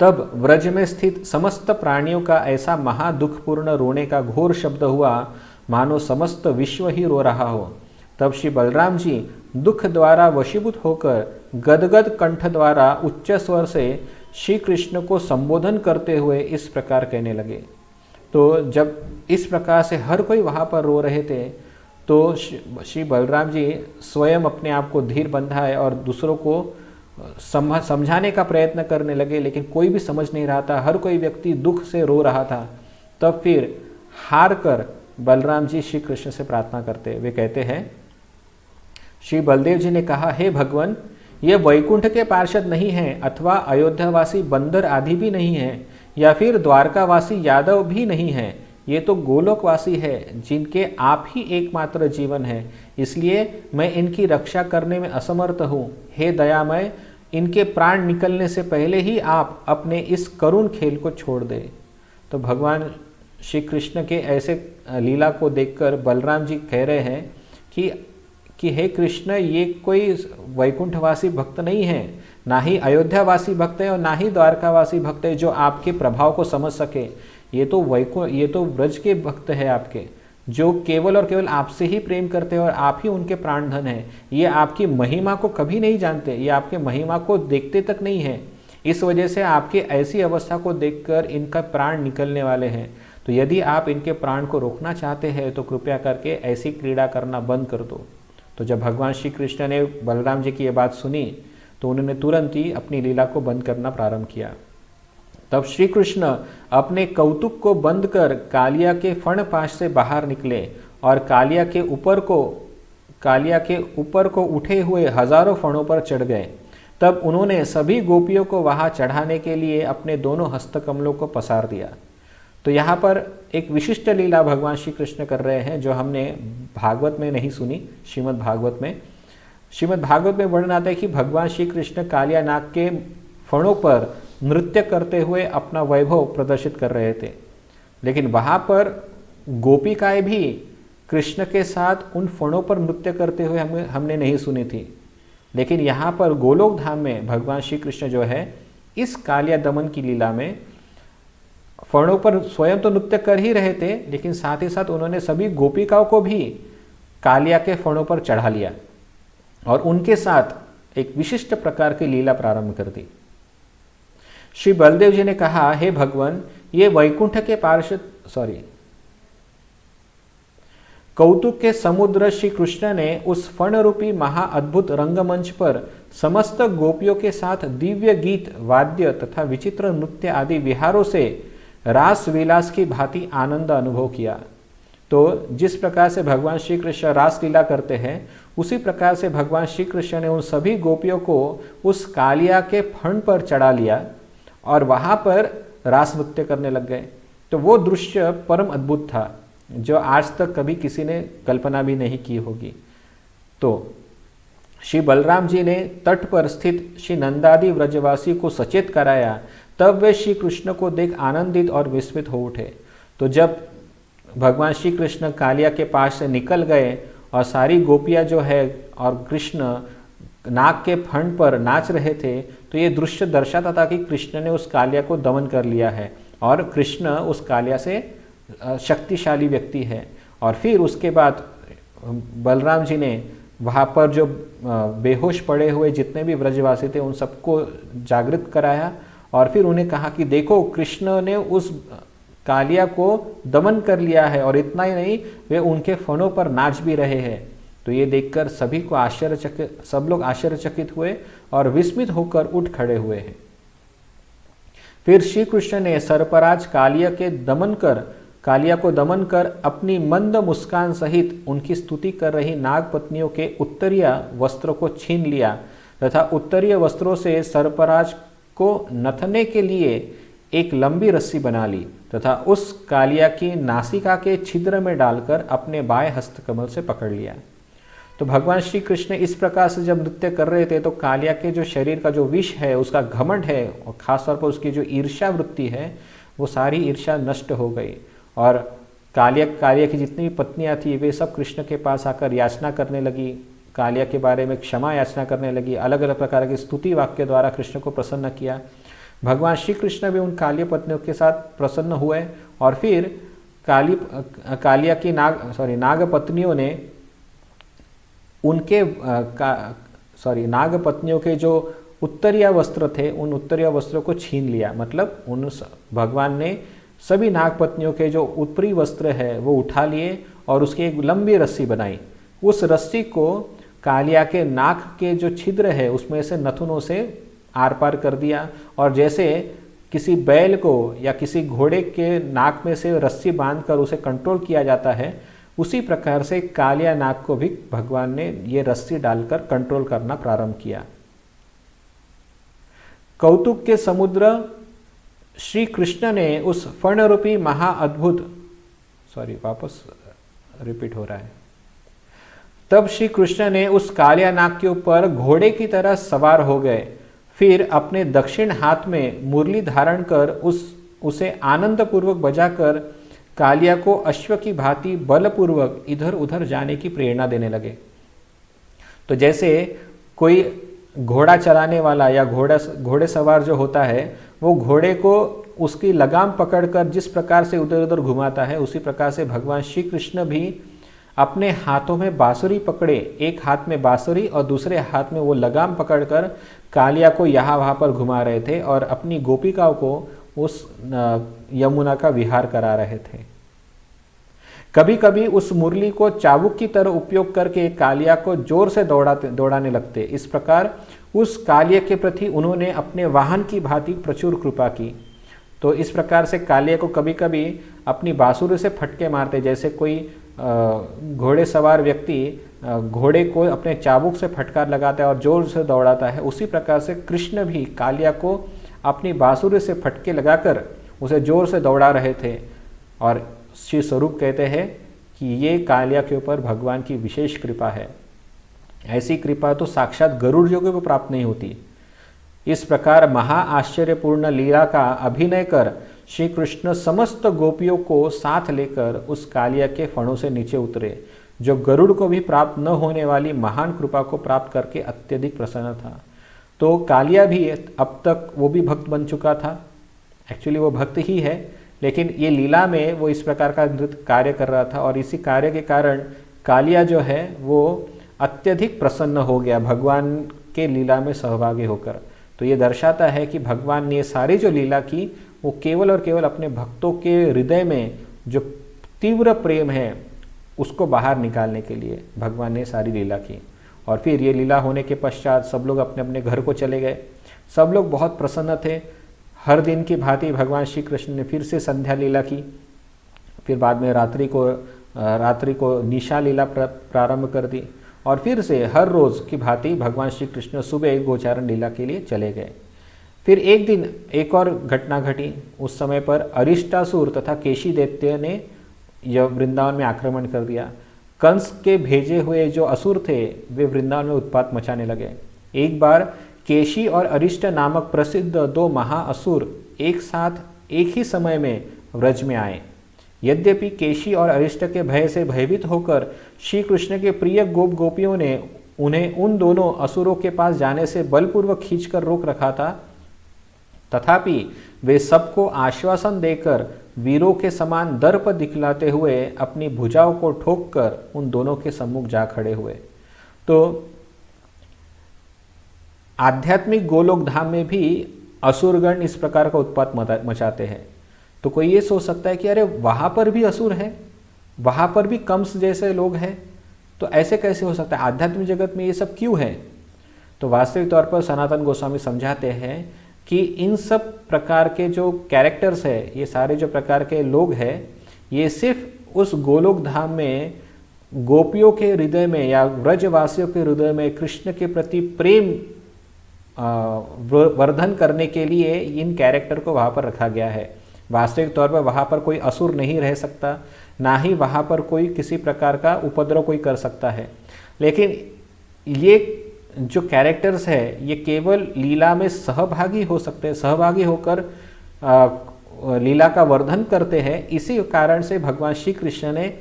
तब व्रज में स्थित समस्त प्राणियों का ऐसा महादुखपूर्ण रोने का घोर शब्द हुआ मानो समस्त विश्व ही रो रहा हो। तब श्री बलराम जी दुख द्वारा वशीभूत होकर गदगद कंठ द्वारा उच्च स्वर से श्री कृष्ण को संबोधन करते हुए इस प्रकार कहने लगे। तो जब इस प्रकार से हर कोई वहाँ पर रो रहे थे तो श्री बलराम जी स्वयं अपने आप को धीर बंधाए और दूसरों को समझाने का प्रयत्न करने लगे, लेकिन कोई भी समझ नहीं रहा था, हर कोई व्यक्ति दुख से रो रहा था। तब फिर हार कर बलराम जी श्री कृष्ण से प्रार्थना करते, वे कहते हैं, श्री बलदेव जी ने कहा, हे भगवान, ये वैकुंठ के पार्षद नहीं हैं अथवा अयोध्यावासी बंदर आदि भी नहीं हैं या फिर द्वारकावासी यादव भी नहीं हैं, ये तो गोलोकवासी है जिनके आप ही एकमात्र जीवन है, इसलिए मैं इनकी रक्षा करने में असमर्थ हूँ। हे दयामय, इनके प्राण निकलने से पहले ही आप अपने इस करुण खेल को छोड़ दें। तो भगवान श्री कृष्ण के ऐसे लीला को देखकर बलराम जी कह रहे हैं कि हे कृष्ण, ये कोई वैकुंठवासी भक्त नहीं है, ना ही अयोध्यावासी भक्त है और ना ही द्वारकावासी भक्त है जो आपके प्रभाव को समझ सके। ये तो ब्रज के भक्त है आपके, जो केवल और केवल आपसे ही प्रेम करते हैं और आप ही उनके प्राण धन हैं। ये आपकी महिमा को कभी नहीं जानते, ये आपके महिमा को देखते तक नहीं है। इस वजह से आपकी ऐसी अवस्था को देखकर इनका प्राण निकलने वाले हैं। तो यदि आप इनके प्राण को रोकना चाहते हैं तो कृपया करके ऐसी क्रीड़ा करना बंद कर दो। तो जब भगवान श्री कृष्ण ने बलराम जी की ये बात सुनी तो उन्होंने तुरंत ही अपनी लीला को बंद करना प्रारंभ किया। तब श्री कृष्ण अपने कौतुक को बंद कर कालिया के फणपाश से बाहर निकले और कालिया के ऊपर को उठे हुए हजारों फणों पर चढ़ गए। तब उन्होंने सभी गोपियों को वहां चढ़ाने के लिए अपने दोनों हस्तकमलों को पसार दिया। तो यहाँ पर एक विशिष्ट लीला भगवान श्री कृष्ण कर रहे हैं जो हमने भागवत में नहीं सुनी। श्रीमद् भागवत में वर्णन आता है कि भगवान श्री कृष्ण कालिया नाग के फणों पर नृत्य करते हुए अपना वैभव प्रदर्शित कर रहे थे, लेकिन वहाँ पर गोपिकाएं भी कृष्ण के साथ उन फणों पर नृत्य करते हुए हमने नहीं सुनी थी। लेकिन यहाँ पर गोलोक धाम में भगवान श्री कृष्ण जो है इस कालिया दमन की लीला में फणों पर स्वयं तो नृत्य कर ही रहे थे, लेकिन साथ ही साथ उन्होंने सभी गोपिकाओं को भी कालिया के फणों पर चढ़ा लिया और उनके साथ एक विशिष्ट प्रकार की लीला प्रारंभ कर दी। श्री बलदेव जी ने कहा, हे भगवान, ये वैकुंठ के पार्षद कौतुक के समुद्र श्री कृष्ण ने उस फण रूपी महाअद्भुत रंगमंच पर समस्त गोपियों के साथ दिव्य गीत, वाद्य तथा विचित्र नृत्य आदि विहारों से रास विलास की भांति आनंद अनुभव किया। तो जिस प्रकार से भगवान श्री कृष्ण रास लीला करते हैं उसी प्रकार से भगवान श्री कृष्ण ने उन सभी गोपियों को उस कालिया के फण पर चढ़ा लिया और वहां पर रास नृत्य करने लग गए। तो वो दृश्य परम अद्भुत था जो आज तक कभी किसी ने कल्पना भी नहीं की होगी। तो श्री बलराम जी ने तट पर स्थित श्री नंदादि व्रजवासी को सचेत कराया, तब वे श्री कृष्ण को देख आनंदित और विस्मित हो उठे। तो जब भगवान श्री कृष्ण कालिया के पास से निकल गए और सारी गोपियां जो है और कृष्ण नाग के फण पर नाच रहे थे, तो ये दृश्य दर्शाता था कि कृष्ण ने उस कालिया को दमन कर लिया है और कृष्ण उस कालिया से शक्तिशाली व्यक्ति है। और फिर उसके बाद बलराम जी ने वहाँ पर जो बेहोश पड़े हुए जितने भी व्रजवासी थे उन सबको जागृत कराया और फिर उन्हें कहा कि देखो, कृष्ण ने उस कालिया को दमन कर लिया है और इतना ही नहीं, वे उनके फणों पर नाच भी रहे हैं। तो ये देखकर सब लोग आश्चर्यचकित हुए और विस्मित होकर उठ खड़े हुए हैं। फिर श्री कृष्ण ने सर्पराज कालिया को दमन कर अपनी मंद मुस्कान सहित उनकी स्तुति कर रही नाग पत्नियों के उत्तरीय वस्त्रों को छीन लिया तथा उत्तरीय वस्त्रों से सर्पराज को नथने के लिए एक लंबी रस्सी बना ली तथा उस कालिया की नासिका के छिद्र में डालकर अपने बाएं हस्तकमल से पकड़ लिया। तो भगवान श्री कृष्ण इस प्रकार से जब नृत्य कर रहे थे तो कालिया के जो शरीर का जो विष है, उसका घमंड है और खासतौर पर उसकी जो ईर्ष्या वृत्ति है, वो सारी ईर्ष्या नष्ट हो गई और कालिया की जितनी भी पत्नियां थी वे सब कृष्ण के पास आकर याचना करने लगी, कालिया के बारे में क्षमा याचना करने लगी, अलग अलग प्रकार के स्तुति वाक्य द्वारा कृष्ण को प्रसन्न किया। भगवान श्री कृष्ण भी उन कालिय पत्नियों के साथ प्रसन्न हुए और फिर कालिया की नाग पत्नियों ने उनके नाग पत्नियों के जो उत्तरीय वस्त्र थे उन उत्तरीय वस्त्रों को छीन लिया। मतलब उन भगवान ने सभी नाग पत्नियों के जो ऊपरी वस्त्र है वो उठा लिए और उसकी एक लंबी रस्सी बनाई। उस रस्सी को कालिया के नाक के जो छिद्र है उसमें से नथुनों से आर पार कर दिया और जैसे किसी बैल को या किसी घोड़े के नाक में से रस्सी बांधकर उसे कंट्रोल किया जाता है, उसी प्रकार से कालिया नाग को भी भगवान ने ये रस्सी डालकर कंट्रोल करना प्रारंभ किया। कौतुक के समुद्र श्री कृष्ण ने उस फर्ण रूपी महाअद्भुत वापस रिपीट हो रहा है। तब श्री कृष्ण ने उस कालिया नाग के ऊपर घोड़े की तरह सवार हो गए, फिर अपने दक्षिण हाथ में मुरली धारण कर उसे आनंद पूर्वक बजाकर कालिया को अश्व की भांति बलपूर्वक इधर उधर जाने की प्रेरणा देने लगे। तो जैसे कोई घोड़ा चलाने वाला या घोड़े सवार जो होता है वो घोड़े को उसकी लगाम पकड़कर जिस प्रकार से उधर उधर घुमाता है, उसी प्रकार से भगवान श्री कृष्ण भी अपने हाथों में बांसुरी पकड़े, एक हाथ में बांसुरी और दूसरे हाथ में वो लगाम पकड़कर कालिया को यहाँ वहाँ पर घुमा रहे थे और अपनी गोपिकाओं को उस यमुना का विहार करा रहे थे। कभी कभी उस मुरली को चाबुक की तरह उपयोग करके कालिया को जोर से दौड़ाने लगते। इस प्रकार उस कालिया के प्रति उन्होंने अपने वाहन की भांति प्रचुर कृपा की। तो इस प्रकार से कालिया को कभी कभी अपनी बांसुरी से फटके मारते, जैसे कोई घोड़े सवार व्यक्ति घोड़े को अपने चाबुक से फटकार लगाता है और जोर से दौड़ाता है, उसी प्रकार से कृष्ण भी कालिया को अपनी बांसुरी से फटके लगाकर उसे जोर से दौड़ा रहे थे। और श्री स्वरूप कहते हैं कि ये कालिया के ऊपर भगवान की विशेष कृपा है। ऐसी कृपा तो साक्षात गरुड़ जी को प्राप्त नहीं होती। इस प्रकार महा आश्चर्यपूर्ण लीला का अभिनय कर श्री कृष्ण समस्त गोपियों को साथ लेकर उस कालिया के फणों से नीचे उतरे, जो गरुड़ को भी प्राप्त न होने वाली महान कृपा को प्राप्त करके अत्यधिक प्रसन्न था। तो कालिया भी अब तक वो भी भक्त बन चुका था, एक्चुअली वो भक्त ही है, लेकिन ये लीला में वो इस प्रकार का नृत्य कार्य कर रहा था और इसी कार्य के कारण कालिया जो है वो अत्यधिक प्रसन्न हो गया भगवान के लीला में सहभागी होकर। तो ये दर्शाता है कि भगवान ने ये सारी जो लीला की वो केवल और केवल अपने भक्तों के हृदय में जो तीव्र प्रेम है उसको बाहर निकालने के लिए भगवान ने सारी लीला की। और फिर ये लीला होने के पश्चात सब लोग अपने अपने घर को चले गए। सब लोग बहुत प्रसन्न थे। हर दिन की भांति भगवान श्री कृष्ण ने फिर से संध्या लीला की, फिर बाद में रात्रि को निशा लीला प्रारंभ कर दी और फिर से हर रोज़ की भांति भगवान श्री कृष्ण सुबह गोचारण लीला के लिए चले गए। फिर एक दिन एक और घटना घटी। उस समय पर अरिष्टासुर तथा केशी दैत्य ने यह वृंदावन में आक्रमण कर दिया। कंस के भेजे हुए जो असुर थे वे वृंदावन में उत्पात मचाने लगे। एक बार केशी और अरिष्ट नामक प्रसिद्ध दो महाअसुर एक साथ एक ही समय में व्रज में आए। यद्यपि केशी और अरिष्ट के भय से भयभीत होकर श्री कृष्ण के प्रिय गोप गोपियों ने उन्हें उन दोनों असुरों के पास जाने से बलपूर्वक खींचकर रोक रखा था, तथापि वे सबको आश्वासन देकर वीरों के समान दर्प दिखलाते हुए अपनी भुजाओं को ठोककर उन दोनों के सम्मुख जा खड़े हुए। तो आध्यात्मिक गोलोक धाम में भी असुरगण इस प्रकार का उत्पात मचाते हैं। तो कोई ये सोच सकता है कि अरे वहाँ पर भी असुर है, वहाँ पर भी कंस जैसे लोग हैं, तो ऐसे कैसे हो सकता है, आध्यात्मिक जगत में ये सब क्यों है? तो वास्तविक तौर पर सनातन गोस्वामी समझाते हैं कि इन सब प्रकार के जो कैरेक्टर्स है, ये सारे जो प्रकार के लोग हैं, ये सिर्फ उस गोलोक धाम में गोपियों के हृदय में या व्रजवासियों के हृदय में कृष्ण के प्रति प्रेम वर्धन करने के लिए इन कैरेक्टर को वहाँ पर रखा गया है। वास्तविक तौर पर वहाँ पर कोई असुर नहीं रह सकता, ना ही वहाँ पर कोई किसी प्रकार का उपद्रव कोई कर सकता है। लेकिन ये जो कैरेक्टर्स है ये केवल लीला में सहभागी हो सकते हैं, सहभागी होकर लीला का वर्धन करते हैं। इसी कारण से भगवान श्री कृष्ण ने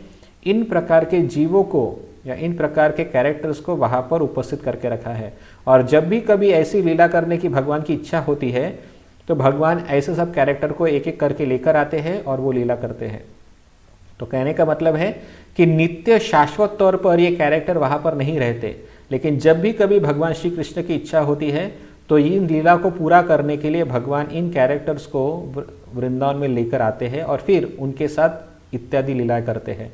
इन प्रकार के जीवों को या इन प्रकार के कैरेक्टर्स को वहाँ पर उपस्थित करके रखा है। और जब भी कभी ऐसी लीला करने की भगवान की इच्छा होती है तो भगवान ऐसे सब कैरेक्टर को एक एक करके लेकर आते हैं और वो लीला करते हैं। तो कहने का मतलब है कि नित्य शाश्वत तौर पर ये कैरेक्टर वहाँ पर नहीं रहते, लेकिन जब भी कभी भगवान श्री कृष्ण की इच्छा होती है तो इन लीला को पूरा करने के लिए भगवान इन कैरेक्टर्स को वृंदावन में लेकर आते हैं और फिर उनके साथ इत्यादि लीलाएं करते हैं।